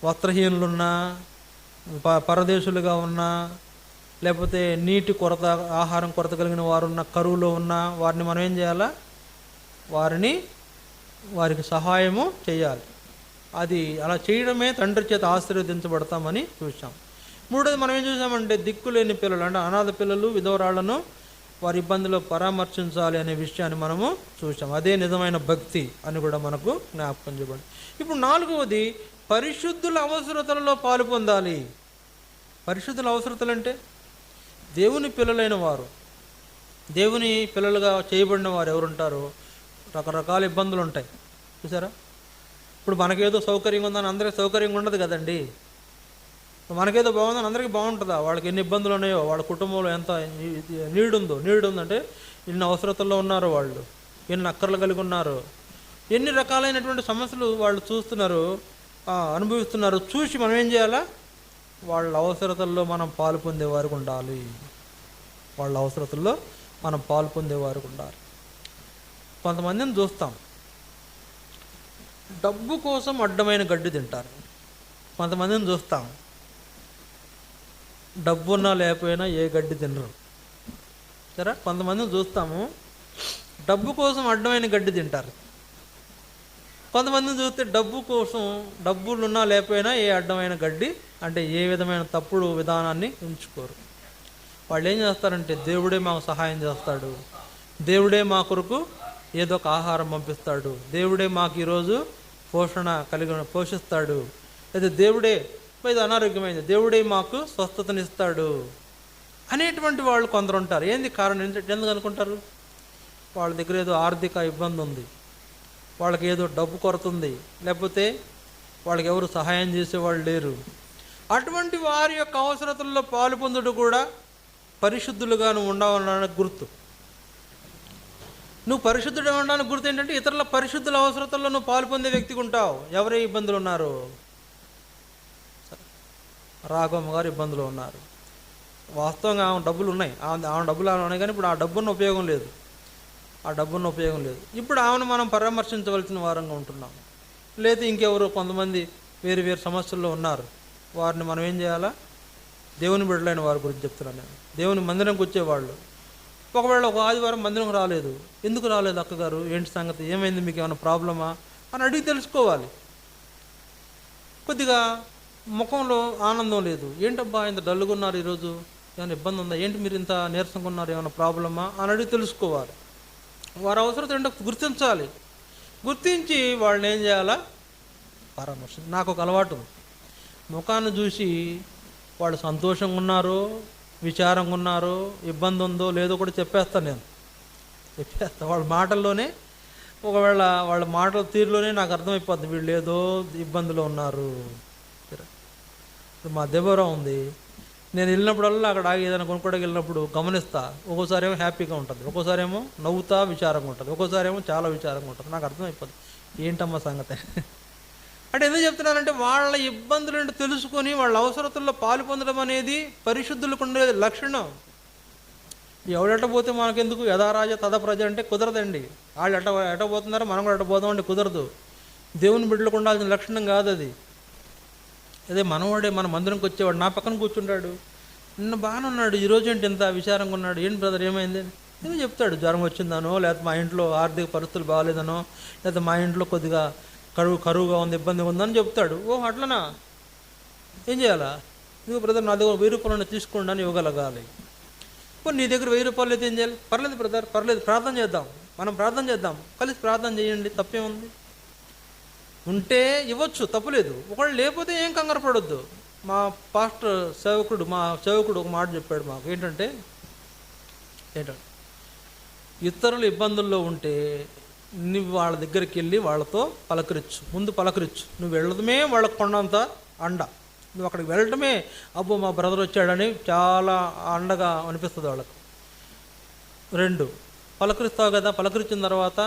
వస్త్రహీనులున్నా, పరదేశులుగా ఉన్నా, లేకపోతే నీటి కొరత, ఆహారం కొరత కలిగిన వారు ఉన్న, కరువులో ఉన్న వారిని మనం ఏం చేయాలా? వారికి సహాయము చేయాలి. అది అలా చేయడమే తండ్రి చేత ఆశీర్వదించబడతామని చూసాం. మూడోది మనం ఏం చూసామంటే దిక్కులేని పిల్లలు అంటే అనాథ పిల్లలు, విధవరాళ్లను వారి ఇబ్బందులు పరామర్శించాలి అనే విషయాన్ని మనము చూసాం. అదే నిజమైన భక్తి అని కూడా మనకు జ్ఞాపకం చేయబడింది. ఇప్పుడు 4వది పరిశుద్ధుల అవసరతలలో పాలు పొందాలి. పరిశుద్ధుల అవసరతలు అంటే దేవుని పిల్లలైన వారు, దేవుని పిల్లలుగా చేయబడిన వారు ఎవరుంటారో రకరకాల ఇబ్బందులు ఉంటాయి. చూసారా, ఇప్పుడు మనకేదో సౌకర్యంగా ఉందని అందరికీ సౌకర్యంగా ఉండదు కదండి. మనకేదో బాగుందని అందరికీ బాగుంటుందా? వాళ్ళకి ఎన్ని ఇబ్బందులు ఉన్నాయో, వాళ్ళ కుటుంబంలో ఎంత నీడ్ ఉందంటే ఎన్ని అవసరతల్లో ఉన్నారో, వాళ్ళు ఎన్ని అక్కర్లు కలిగి ఉన్నారు, ఎన్ని రకాలైనటువంటి సమస్యలు వాళ్ళు చూస్తున్నారు, అనుభవిస్తున్నారు. చూసి మనం ఏం చేయాలా? వాళ్ళ అవసరతల్లో మనం పాలు పొందేవారికి ఉండాలి. వాళ్ళ అవసరతల్లో మనం పాలు పొందేవారికి ఉండాలి. కొంతమందిని చూస్తాం, డబ్బు కోసం అడ్డమైన గడ్డి తింటారు. కొంతమందిని చూస్తాం, డబ్బున్నా లేకపోయినా ఏ గడ్డి తినరు. సరే, కొంతమందిని చూస్తాము, డబ్బు కోసం అడ్డమైన గడ్డి తింటారు. కొంతమందిని చూస్తే డబ్బు కోసం డబ్బులున్నా లేకపోయినా ఏ అడ్డమైన గడ్డి, అంటే ఏ విధమైన తప్పుడు విధానాన్ని ఉంచుకోరు. వాళ్ళు ఏం చేస్తారంటే, దేవుడే మాకు సహాయం చేస్తాడు, దేవుడే మా కొరకు ఏదో ఒక ఆహారం పంపిస్తాడు, దేవుడే మాకు ఈరోజు పోషిస్తాడు, లేదా దేవుడే ఇది అనారోగ్యమైంది, దేవుడే మాకు స్వస్థతనిస్తాడు అనేటువంటి వాళ్ళు కొందరు ఉంటారు. ఏంది కారణం? ఎందుకు అనుకుంటారు? వాళ్ళ దగ్గర ఏదో ఆర్థిక ఇబ్బంది ఉంది, వాళ్ళకి ఏదో డబ్బు కొరత ఉంది, లేకపోతే వాళ్ళకి ఎవరు సహాయం చేసేవాళ్ళు లేరు. అటువంటి వారి యొక్క అవసరతల్లో పాలు పొందుడు కూడా పరిశుద్ధులుగా నువ్వు ఉండడానికి గుర్తు. నువ్వు పరిశుద్ధుడు ఉండడానికి గుర్తు ఏంటంటే, ఇతరుల పరిశుద్ధుల అవసరతల్లో నువ్వు పాలు పొందే వ్యక్తిగా ఉంటావు. ఎవరే ఇబ్బందులు ఉన్నారు? రాఘవమ్మ గారు ఇబ్బందులు ఉన్నారు. వాస్తవంగా ఆమె డబ్బులు ఉన్నాయి, ఆమె డబ్బులు ఉన్నాయి, కానీ ఇప్పుడు ఆ డబ్బున్న ఉపయోగం లేదు. ఇప్పుడు ఆమెను మనం పరామర్శించవలసిన వారంగా ఉంటున్నాం. లేదా ఇంకెవరు కొంతమంది వేరు వేరు సమస్యల్లో ఉన్నారు, వారిని మనం ఏం చేయాలా? దేవుని బిడ్డలైన వారి గురించి చెప్తున్నాను నేను. దేవుని మందిరంకి వచ్చేవాళ్ళు ఒకవేళ ఒక ఆదివారం మందిరం రాలేదు, ఎందుకు రాలేదు అక్కగారు, ఏంటి సంగతి, ఏమైంది, మీకు ఏమైనా ప్రాబ్లమా అని అడిగి తెలుసుకోవాలి. కొద్దిగా ముఖంలో ఆనందం లేదు, ఏంటబ్బా ఇంత డల్లుగా ఉన్నారు ఈరోజు, ఏమైనా ఇబ్బంది ఉందా, ఏంటి మీరు ఇంత నీరసంగా ఉన్నారు, ఏమైనా ప్రాబ్లమా అని అడిగి తెలుసుకోవాలి. వారి అవసరం ఏంటో గుర్తించాలి. గుర్తించి వాళ్ళని ఏం చేయాలా? పరామర్శ. నాకు ఒక అలవాటు, ముఖాన్ని చూసి వాళ్ళు సంతోషంగా ఉన్నారో, విచారంగా ఉన్నారో, ఇబ్బంది ఉందో లేదో కూడా చెప్పేస్తాను. వాళ్ళ మాటల్లోనే, ఒకవేళ వాళ్ళ మాటల తీరులోనే నాకు అర్థమైపోద్ది వీళ్ళు ఏదో ఇబ్బందులో ఉన్నారు. మా దెబ్బరా ఉంది, నేను వెళ్ళినప్పుడల్లా అక్కడ ఆగి ఏదైనా కొనుక్కోడానికి వెళ్ళినప్పుడు గమనిస్తా. ఒక్కోసారి ఏమో హ్యాపీగా ఉంటుంది, ఒక్కోసారి ఏమో నవ్వుతా విచారంగా ఉంటుంది, ఒక్కోసారి ఏమో చాలా విచారంగా ఉంటుంది. నాకు అర్థమైపోద్ది ఏంటమ్మా సంగతి అంటే. ఎందుకు చెప్తున్నానంటే, వాళ్ళ ఇబ్బందులు ఏంటో తెలుసుకొని వాళ్ళ అవసరతల్లో పాలు పొందడం అనేది పరిశుద్ధులకు ఉండే లక్షణం. ఎవడెట పోతే మనకెందుకు, యథారాజ తథ ప్రజ అంటే కుదరదండి. వాళ్ళు ఎట పోతున్నారో మనం కూడా ఎట పోదామంటే కుదరదు. దేవుని బిడ్డలకు ఉండాల్సిన లక్షణం కాదు అది. అదే మనవాడే మన మందిరంకి వచ్చేవాడు నా పక్కన కూర్చుంటాడు, నిన్న బాగానే ఉన్నాడు, ఈరోజు ఏంటి ఇంత విచారంగా ఉన్నాడు, ఏంటి బ్రదర్ ఏమైంది ఏమో చెప్తాడు. జ్వరం వచ్చిందనో, లేకపోతే మా ఇంట్లో ఆర్థిక పరిస్థితులు బాగాలేదనో, లేకపోతే మా ఇంట్లో కొద్దిగా కరువుగా ఉంది, ఇబ్బందిగా ఉందని చెప్తాడు. ఓ అట్లనా, ఏం చేయాలా? ఇదిగో బ్రదర్ నా దగ్గర 1000 రూపాయలు తీసుకోండి అని ఇవ్వగలగాలి. ఇప్పుడు నీ దగ్గర 1000 రూపాయలు అయితే ఏం చేయాలి? పర్లేదు బ్రదర్, పర్లేదు, ప్రార్థన చేద్దాం, మనం ప్రార్థన చేద్దాం, కలిసి ప్రార్థన చేయండి, తప్పేముంది? ఉంటే ఇవ్వచ్చు, తప్పులేదు. ఒకళ్ళు లేకపోతే ఏం కంగారు పడొద్దు. మా సేవకుడు ఒక మాట చెప్పాడు మాకు, ఏంటంటే ఇతరులు ఇబ్బందుల్లో ఉంటే నువ్వు వాళ్ళ దగ్గరికి వెళ్ళి వాళ్ళతో పలకరించు, ముందు పలకరించు. నువ్వు వెళ్ళడమే వాళ్ళకు కొండంత అండ, నువ్వు అక్కడికి వెళ్ళటమే అబ్బో మా బ్రదర్ వచ్చాడని చాలా అండగా అనిపిస్తుంది వాళ్ళకు. 2 పలకరిస్తావు కదా, పలకరించిన తర్వాత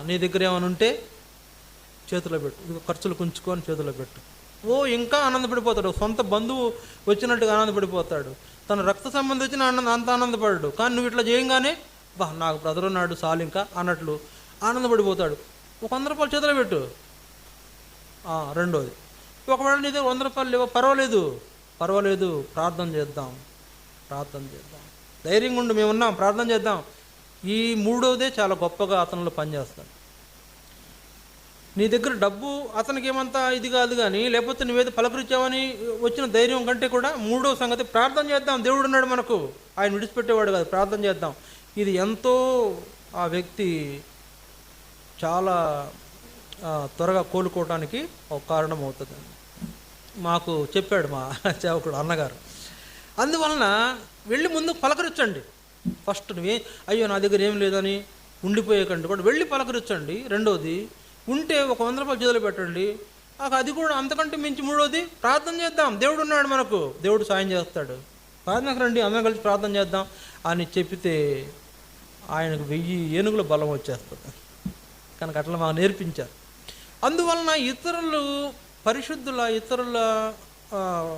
నీ దగ్గర ఏమైనా ఉంటే చేతిలో పెట్టు, ఇది ఖర్చులు కుంచుకొని చేతిలో పెట్టు. ఇంకా ఆనందపడిపోతాడు. సొంత బంధువు వచ్చినట్టుగా ఆనందపడిపోతాడు. తన రక్త సంబంధం వచ్చిన అంత ఆనందపడ్డాడు. కానీ నువ్వు ఇట్లా చేయంగానే నాకు బ్రదర్ ఉన్నాడు చాలు ఇంకా అన్నట్లు ఆనందపడిపోతాడు. ఒక 100 రూపాయలు చేతిలో పెట్టు. 2వది, ఒకవేళ నీ దగ్గర 100 రూపాయలు లేవో పర్వాలేదు, ప్రార్థన చేద్దాం, ధైర్యంగా ఉండు, మేము ఉన్నాం, ప్రార్థన చేద్దాం. ఈ 3వదే చాలా గొప్పగా అతనిలో పనిచేస్తాడు. నీ దగ్గర డబ్బు అతనికి ఏమంతా ఇది కాదు, కానీ లేకపోతే నువ్వేదో పలకరించావని వచ్చిన ధైర్యం కంటే కూడా 3వ సంగతి ప్రార్థన చేద్దాం. దేవుడు ఉన్నాడు మనకు, ఆయన విడిచిపెట్టేవాడు కాదు, ప్రార్థన చేద్దాం. ఇది ఎంతో ఆ వ్యక్తి చాలా త్వరగా కోలుకోవడానికి ఒక కారణం అవుతుంది. మాకు చెప్పాడు మా సేవకుడు అన్నగారు. అందువలన వెళ్ళి ముందు పలకరించండి. ఫస్ట్ అయ్యో నా దగ్గర ఏం లేదని ఉండిపోయేకండి కూడా వెళ్ళి పలకరించండి. రెండోది, ఉంటే ఒక 100 రూపాయలు చేతులు పెట్టండి. అది కూడా అంతకంటే మించి మూడోది, ప్రార్థన చేద్దాం. దేవుడు ఉన్నాడు మనకు, దేవుడు సాయం చేస్తాడు. ప్రార్థనకు రండి, అందరం కలిసి ప్రార్థన చేద్దాం అని చెప్పితే ఆయనకు 1000 ఏనుగుల బలం వచ్చేస్తుంది. కనుక అట్లా మాకు నేర్పించారు. అందువలన ఇతరుల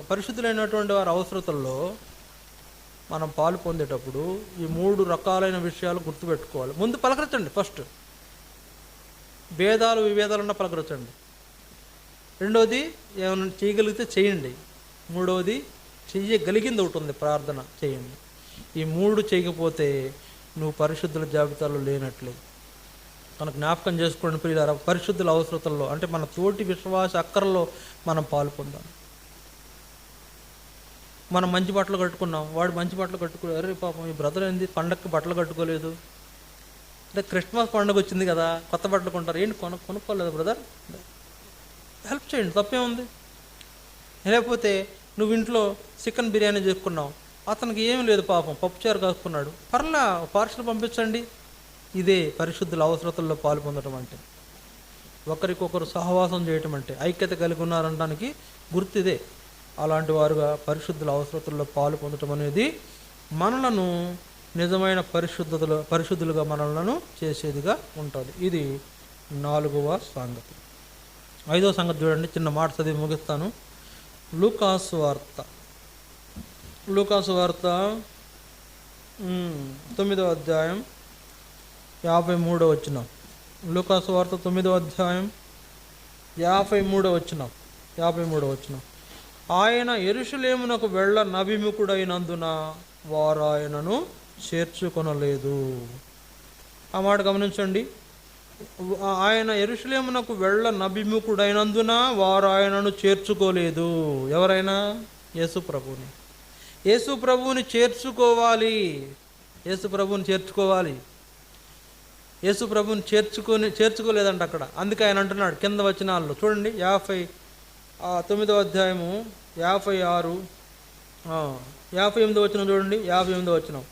పరిశుద్ధులైనటువంటి వారి అవసరతల్లో మనం పాలు పొందేటప్పుడు ఈ 3 రకాలైన విషయాలు గుర్తుపెట్టుకోవాలి. ముందు పలకరించండి. ఫస్ట్ భేదాలు విభేదాలున్నా పలకరించండి. రెండవది, ఏమైనా చేయగలిగితే చేయండి. మూడవది, చెయ్యగలిగింది ఒకటి ఉంది, ప్రార్థన చేయండి. ఈ 3 చేయకపోతే నువ్వు పరిశుద్ధుల జాబితాలో లేనట్లే. కనుక జ్ఞాపకం చేసుకోండి ప్రియులారా, పరిశుద్ధుల అవసరతల్లో అంటే మన తోటి విశ్వాస అక్కరలో మనం పాలు పొందాలి. మనం మంచి బట్టలు కట్టుకున్నాం, వాడు మంచి బట్టలు కట్టుకోలేదు. అరే పాపం ఈ బ్రదర్ ఏంది పండగకి బట్టలు కట్టుకోలేదు, అంటే క్రిస్మస్ పండుగ వచ్చింది కదా కొత్త బట్టలు కొంటారు, ఏంటి కొనుక్కోలేదు బ్రదర్, హెల్ప్ చేయండి, తప్పే ఉంది. లేకపోతే నువ్వు ఇంట్లో చికెన్ బిర్యానీ చేసుకున్నావు, అతనికి ఏం లేదు పాపం పప్పుచారు కాసుకున్నాడు, పర్లా పార్సల్ పంపించండి. ఇదే పరిశుద్ధుల అవసరతల్లో పాలు పొందడం అంటే, ఒకరికొకరు సహవాసం చేయటం అంటే, ఐక్యత కలిగి ఉన్నారనడానికి గుర్తు ఇదే. అలాంటి వారుగా పరిశుద్ధుల అవసరతల్లో పాలు పొందడం అనేది మనలను నిజమైన పరిశుద్ధులుగా మనలను చేసేదిగా ఉంటుంది. ఇది 4వ సంగతి. 5వ సంగతి చూడండి, చిన్న మాట చదివి ముగిస్తాను. లూకాసు వార్త 9వ అధ్యాయం 53వ వచనం. లూకాసు వార్త 9వ అధ్యాయం 53వ వచనం. ఆయన యెరూషలేమునకు వెళ్ళ నభిముఖుడైనందున వారు ఆయనను చేర్చుకొనలేదు. ఆ మాట గమనించండి. ఆయన యెరూషలేమునకు వెళ్ళ నభిముఖుడైనందున వారు ఆయనను చేర్చుకోలేదు. ఎవరైనా? యేసు ప్రభువుని చేర్చుకోవాలి. యేసు ప్రభువుని చేర్చుకోలేదంట అక్కడ. అందుకే ఆయన అంటున్నాడు కింద వచనాల్లో చూడండి, 9వ అధ్యాయము 58వ వచనం చూడండి. 58వ వచనం.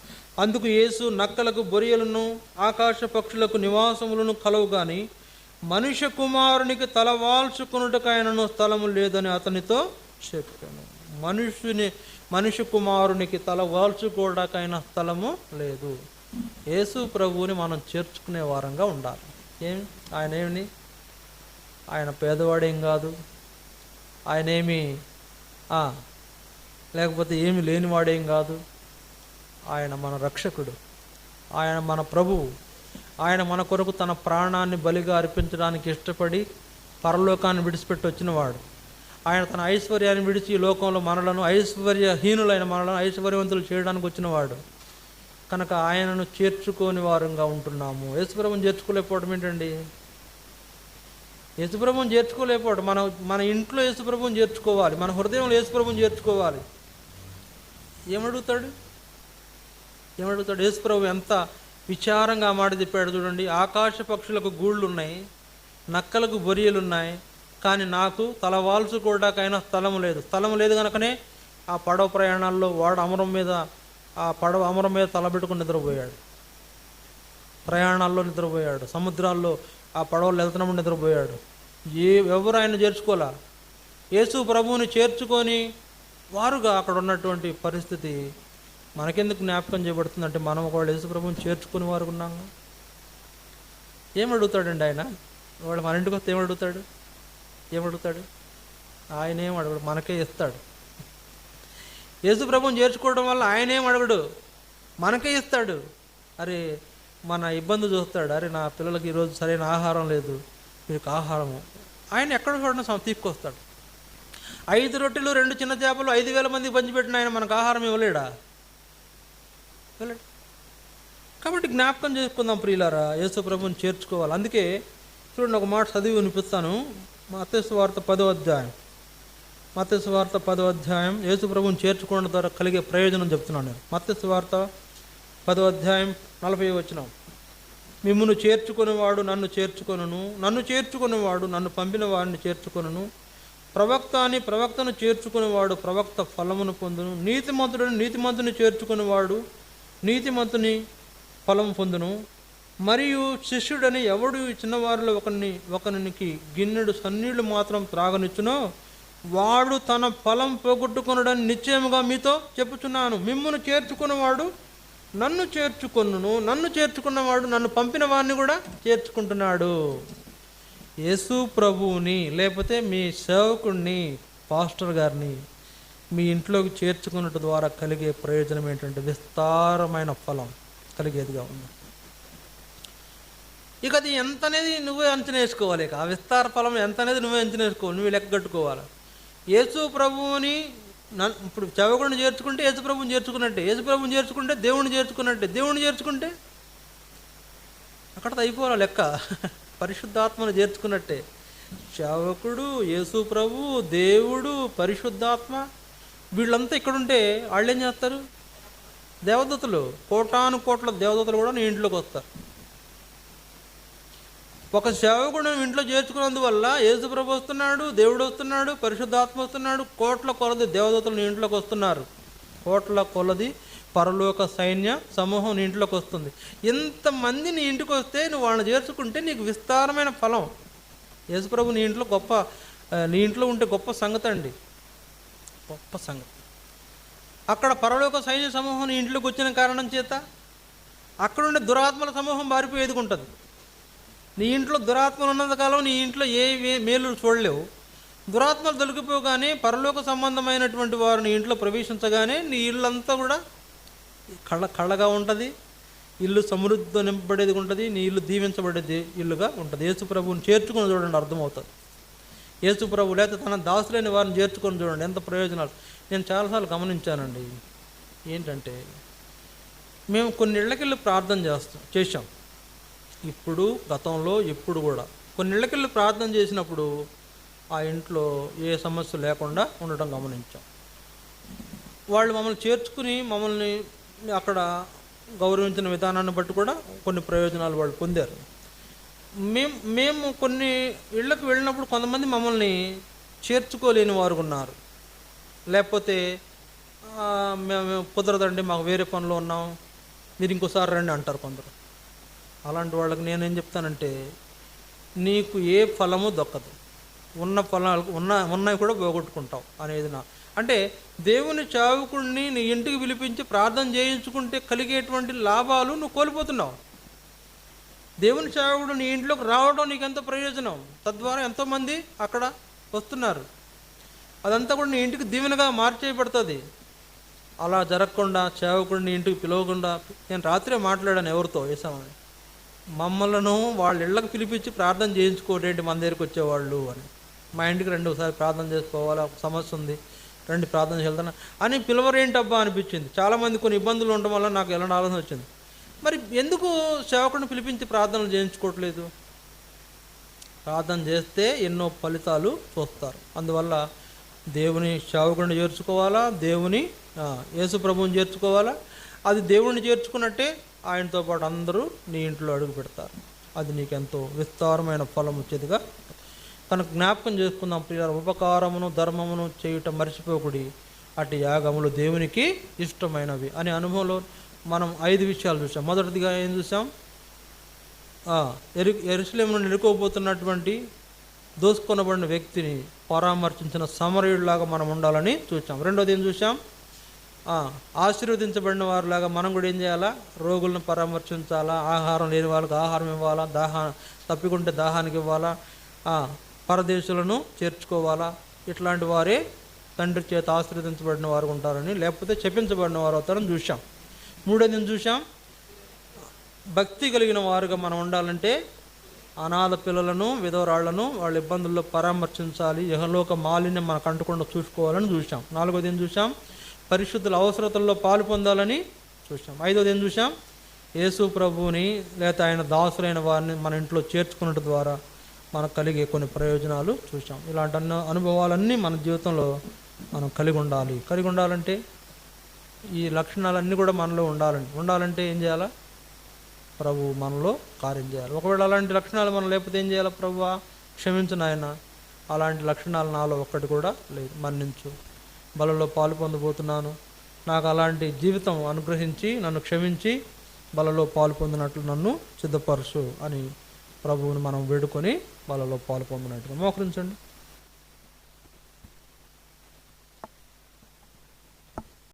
అందుకు యేసు నక్కలకు బొరియలను ఆకాశ పక్షులకు నివాసములను కలవు గాని మనుష్య కుమారునికి తల వాల్చుకొనుటకు ఆయనను స్థలము లేదని అతనితో చెప్పాను. మనుష్య కుమారునికి తల వాల్చుకోవడానికైన స్థలము లేదు. యేసు ప్రభువుని మనం చేర్చుకునే వారంగా ఉండాలి. ఆయన పేదవాడేం కాదు, ఆయనేమి లేకపోతే ఏమి లేనివాడేం కాదు. ఆయన మన రక్షకుడు, ఆయన మన ప్రభువు. ఆయన మన కొరకు తన ప్రాణాన్ని బలిగా అర్పించడానికి ఇష్టపడి పరలోకాన్ని విడిచిపెట్టి వచ్చినవాడు. ఆయన తన ఐశ్వర్యాన్ని విడిచి ఈ లోకంలో మనలను ఐశ్వర్యహీనులైన మనలను ఐశ్వర్యవంతులు చేయడానికి వచ్చినవాడు. కనుక ఆయనను చేర్చుకోని వారంగా ఉంటున్నాము. యేసుప్రభుని చేర్చుకోలేకపోవడం ఏంటండి? యేసుప్రభుని చేర్చుకోలేకపోవడం. మన ఇంట్లో యేసుప్రభుని చేర్చుకోవాలి, మన హృదయంలో యేసుప్రభుని చేర్చుకోవాలి. ఏమడుగుతాడు? యేసుప్రభు ఎంత విచారంగా మాట చెప్పాడు చూడండి. ఆకాశ పక్షులకు గూళ్ళు ఉన్నాయి, నక్కలకు బొరియలు ఉన్నాయి, కానీ నాకు తల వాల్చుకోవడానికైనా స్థలం లేదు కనుకనే ఆ పడవ ప్రయాణాల్లో వాడు అమరం మీద తలబెట్టుకుని నిద్రపోయాడు. ప్రయాణాల్లో నిద్రపోయాడు, సముద్రాల్లో ఆ పడవలు వెళ్తున్నప్పుడు నిద్రపోయాడు. ఎవరు ఆయన చేర్చుకోలే. యేసు ప్రభువుని చేర్చుకొని వారుగా అక్కడ ఉన్నటువంటి పరిస్థితి మనకెందుకు జ్ఞాపకం చేయబడుతుందంటే, మనం ఒకవేళ యేసు ప్రభువుని చేర్చుకుని వారు ఉన్నాము. ఏమడుగుతాడండి ఆయన? వాడు మన ఇంటికి వస్తే ఏమడుగుతాడు? ఆయన ఏం అడగడు, మనకే ఇస్తాడు. యేసు ప్రభువుని చేర్చుకోవడం వల్ల ఆయన ఏం అడగడు, మనకే ఇస్తాడు. అరే మన ఇబ్బంది చూస్తాడు. అరే నా పిల్లలకి ఈరోజు సరైన ఆహారం లేదు, మీకు ఆహారము. ఆయన ఎక్కడ చూడడం తీసుకొస్తాడు. 5 రొట్టెలు 2 చిన్న చేపలు 5,000 మందికి పంచిపెట్టిన ఆయన మనకు ఆహారం ఇవ్వలేడా? కాబట్టి జ్ఞాపకం చేసుకుందాం ప్రియులారా, యేసు ప్రభువుని చేర్చుకోవాలి. అందుకే చూడండి, ఒక మాట చదివి వినిపిస్తాను. మత్తయి సువార్త 10వ అధ్యాయం యేసు ప్రభువుని చేర్చుకోవడం ద్వారా కలిగే ప్రయోజనం చెప్తున్నాను నేను. మత్తయి సువార్త 10వ అధ్యాయం 40వ వచనం. మిమ్మును చేర్చుకునేవాడు నన్ను చేర్చుకొనును, నన్ను చేర్చుకునేవాడు నన్ను పంపిన వాడిని చేర్చుకొనును. ప్రవక్తను చేర్చుకునేవాడు ప్రవక్త ఫలమును పొందును. నీతిమంతుడిని చేర్చుకునేవాడు నీతిమంతుని ఫలం పొందును. మరియు శిష్యుడని ఎవడు చిన్నవారిలో ఒకనికి గిన్నెడు సన్నీళ్లు మాత్రం త్రాగనిచ్చునో వాడు తన ఫలం పోగొట్టుకొనుడని నిశ్చయముగా మీతో చెప్పుచున్నాను. మిమ్మును చేర్చుకున్నవాడు నన్ను చేర్చుకొనును, నన్ను చేర్చుకున్నవాడు నన్ను పంపిన వాడిని కూడా చేర్చుకుంటున్నాడు. యేసు ప్రభువుని లేకపోతే మీ సేవకుడిని, పాస్టర్ గారిని మీ ఇంట్లోకి చేర్చుకున్నట్టు ద్వారా కలిగే ప్రయోజనం ఏంటంటే విస్తారమైన ఫలం కలిగేదిగా ఉంది. ఇక అది ఎంత అనేది నువ్వే అంచనా వేసుకోవాలి. ఇక ఆ విస్తార ఫలం ఎంత అనేది నువ్వే అంచనా వేసుకోవాలి, నువ్వే లెక్క కట్టుకోవాలి. యేసు ప్రభువుని ఇప్పుడు సేవకుడిని చేర్చుకుంటే యేసు ప్రభువుని చేర్చుకున్నట్టే, యేసు ప్రభువుని చేర్చుకుంటే దేవుడిని చేర్చుకున్నట్టే, దేవుడిని చేర్చుకుంటే అక్కడతో అయిపోవాలి లెక్క. పరిశుద్ధాత్మను చేర్చుకున్నట్టే. సేవకుడు, యేసు ప్రభు, దేవుడు, పరిశుద్ధాత్మ వీళ్ళంతా ఇక్కడుంటే వాళ్ళు ఏం చేస్తారు? దేవదూతలు, కోటాను కోట్ల దేవదూతలు కూడా నీ ఇంట్లోకి వస్తారు. ఒక సేవకుడు ఇంట్లో చేర్చుకున్నందువల్ల యేసుప్రభు వస్తున్నాడు, దేవుడు వస్తున్నాడు, పరిశుద్ధాత్మ వస్తున్నాడు, కోట్ల కొలది దేవదూతలు నీ ఇంట్లోకి వస్తున్నారు. కోట్ల కొలది పరలోక సైన్య సమూహం నీ ఇంట్లోకి వస్తుంది. ఇంతమంది నీ ఇంటికి వస్తే నువ్వు వాళ్ళని చేర్చుకుంటే నీకు విస్తారమైన ఫలం. యేసుప్రభు నీ ఇంట్లో నీ ఇంట్లో ఉంటే గొప్ప సంగతి అండి, గొప్ప సంగతి. అక్కడ పరలోక సైన్య సమూహం నీ ఇంట్లోకి వచ్చిన కారణం చేత అక్కడుండే దురాత్మల సమూహం బారిపోయి ఎదుగుంటుంది. నీ ఇంట్లో దురాత్మలు ఉన్నంతకాలం నీ ఇంట్లో ఏ మేలు చూడలేవు. దురాత్మలు దొరికిపోగానే పరలోక సంబంధమైనటువంటి వారు నీ ఇంట్లో ప్రవేశించగానే నీ ఇల్లంతా కూడా కళ్ళగా ఉంటుంది, ఇల్లు సమృద్ధితో నింపబడేది ఉంటుంది, నీ ఇల్లు దీవించబడేది ఇల్లుగా ఉంటుంది. యేసుప్రభుని చేర్చుకొని చూడండి, అర్థమవుతుంది. యేసుప్రభు లేకపోతే తన దాసులైన వారిని చేర్చుకొని చూడండి, ఎంత ప్రయోజనాలు. నేను చాలాసార్లు గమనించానండి. ఏంటంటే మేము కొన్ని ఇళ్ళకెళ్ళి ప్రార్థన చేశాం. ఇప్పుడు గతంలో ఎప్పుడు కూడా కొన్ని ఇళ్ళకెళ్ళి ప్రార్థన చేసినప్పుడు ఆ ఇంట్లో ఏ సమస్య లేకుండా ఉండటం గమనించాం. వాళ్ళు మమ్మల్ని చేర్చుకుని మమ్మల్ని అక్కడ గౌరవించిన విధానాన్ని బట్టి కూడా కొన్ని ప్రయోజనాలు వాళ్ళు పొందారు. మేము కొన్ని ఇళ్ళకు వెళ్ళినప్పుడు కొంతమంది మమ్మల్ని చేర్చుకోలేని వారు ఉన్నారు. లేకపోతే మేము కుదరదండి, మాకు వేరే పనులు ఉన్నాం, మీరు ఇంకోసారి రండి అంటారు కొందరు. అలాంటి వాళ్ళకి నేనేం చెప్తానంటే, నీకు ఏ ఫలము దొక్కదు, ఉన్న ఫలాలు ఉన్నాయి కూడా పోగొట్టుకుంటావు అనేది అంటే దేవుని సేవకుడిని నీ ఇంటికి పిలిపించి ప్రార్థన చేయించుకుంటే కలిగేటువంటి లాభాలు నువ్వు కోల్పోతున్నావు. దేవుని సేవకుడు నీ ఇంట్లోకి రావడం నీకు ఎంత ప్రయోజనం, తద్వారా ఎంతోమంది అక్కడ వస్తున్నారు. అదంతా కూడా నీ ఇంటికి దీవెనగా మార్చేయబడుతుంది. అలా జరగకుండా సేవకుడిని ఇంటికి పిలవకుండా, నేను రాత్రే మాట్లాడాను ఎవరితో వేసామని, మమ్మల్ని వాళ్ళ ఇళ్ళకి పిలిపించి ప్రార్థన చేయించుకోటేంటి మన దగ్గరికి వచ్చేవాళ్ళు అని. మా ఇంటికి రండి, ఒకసారి ప్రార్థన చేసుకోవాలా, ఒక సమస్య ఉంది, రండి ప్రార్థన చేద్దాం అని పిలవరేంటబ్బా అనిపించింది. చాలామంది కొన్ని ఇబ్బందులు ఉండడం వల్ల నాకు ఎలాంటి ఆలోచన వచ్చింది, మరి ఎందుకు సేవకుడిని పిలిపించి ప్రార్థనలు చేయించుకోవట్లేదు? ప్రార్థన చేస్తే ఎన్నో ఫలితాలు చూస్తారు. అందువల్ల దేవుని సేవకుడిని చేర్చుకోవాలా, దేవుని యేసు ప్రభువుని చేర్చుకోవాలా. అది దేవుడిని చేర్చుకున్నట్టే ఆయనతో పాటు అందరూ నీ ఇంట్లో అడుగు పెడతారు. అది నీకెంతో విస్తారమైన ఫలం వచ్చేదిగా. కనుక జ్ఞాపకం చేసుకుందాం ప్రియులారా, ఉపకారమును ధర్మమును చేయుట మర్చిపోకుడి, అటు యాగములు దేవునికి ఇష్టమైనవి అనే అనుభవంలో మనం 5 విషయాలు చూసాం. మొదటిదిగా ఏం చూసాం? యెరూషలేమును నిలుకోబోతున్నటువంటి దోసుకొనబడిన వ్యక్తిని పరామర్శించిన సమరయుడిలాగా మనం ఉండాలని చూసాం. రెండోది ఏం చూసాం? ఆశీర్వదించబడిన వారిలాగా మనం కూడా ఏం చేయాలా? రోగులను పరామర్శించాలా, ఆహారం లేని వాళ్ళకి ఆహారం ఇవ్వాలా, తప్పికుంటే దాహానికి ఇవ్వాలా, పరదేశులను చేర్చుకోవాలా. ఇట్లాంటి వారే తండ్రి చేత ఆశీర్వదించబడిన వారు ఉంటారని, లేకపోతే చెప్పించబడిన వారు అవుతారని చూసాం. మూడోది చూసాం, భక్తి కలిగిన వారుగా మనం ఉండాలంటే అనాథ పిల్లలను, విధవరాళ్లను వాళ్ళ ఇబ్బందుల్లో పరామర్శించాలి, యెహోలోక మాలిన్యం మనకు అంటకుండా చూసుకోవాలని చూసాం. నాలుగోది ఏం చూసాం? పరిశుద్ధుల అవసరతల్లో పాలు పొందాలని చూసాం. ఐదోది ఏం చూసాం? యేసు ప్రభువుని లేకపోతే ఆయన దాసులైన వారిని మన ఇంట్లో చేర్చుకున్నట్టు ద్వారా మనకు కలిగే కొన్ని ప్రయోజనాలు చూసాం. ఇలాంటి అనుభవాలన్నీ మన జీవితంలో మనం కలిగి ఉండాలంటే ఈ లక్షణాలన్నీ కూడా మనలో ఉండాలంటే ఏం చేయాలా? ప్రభు మనలో కార్యం చేయాలి. ఒకవేళ అలాంటి లక్షణాలు మనం లేకపోతే ఏం చేయాలి? ప్రభువా క్షమించు నాయన, అలాంటి లక్షణాలు నాలో ఒక్కటి కూడా లేదు, మన్నించు, బలలో పాలు పొందబోతున్నాను, నాకు అలాంటి జీవితం అనుగ్రహించి నన్ను క్షమించి బలలో పాలు పొందినట్లు నన్ను సిద్ధపరచు అని ప్రభువుని మనం వేడుకొని బలలో పాలు పొందినట్టుగా మోకరించండి.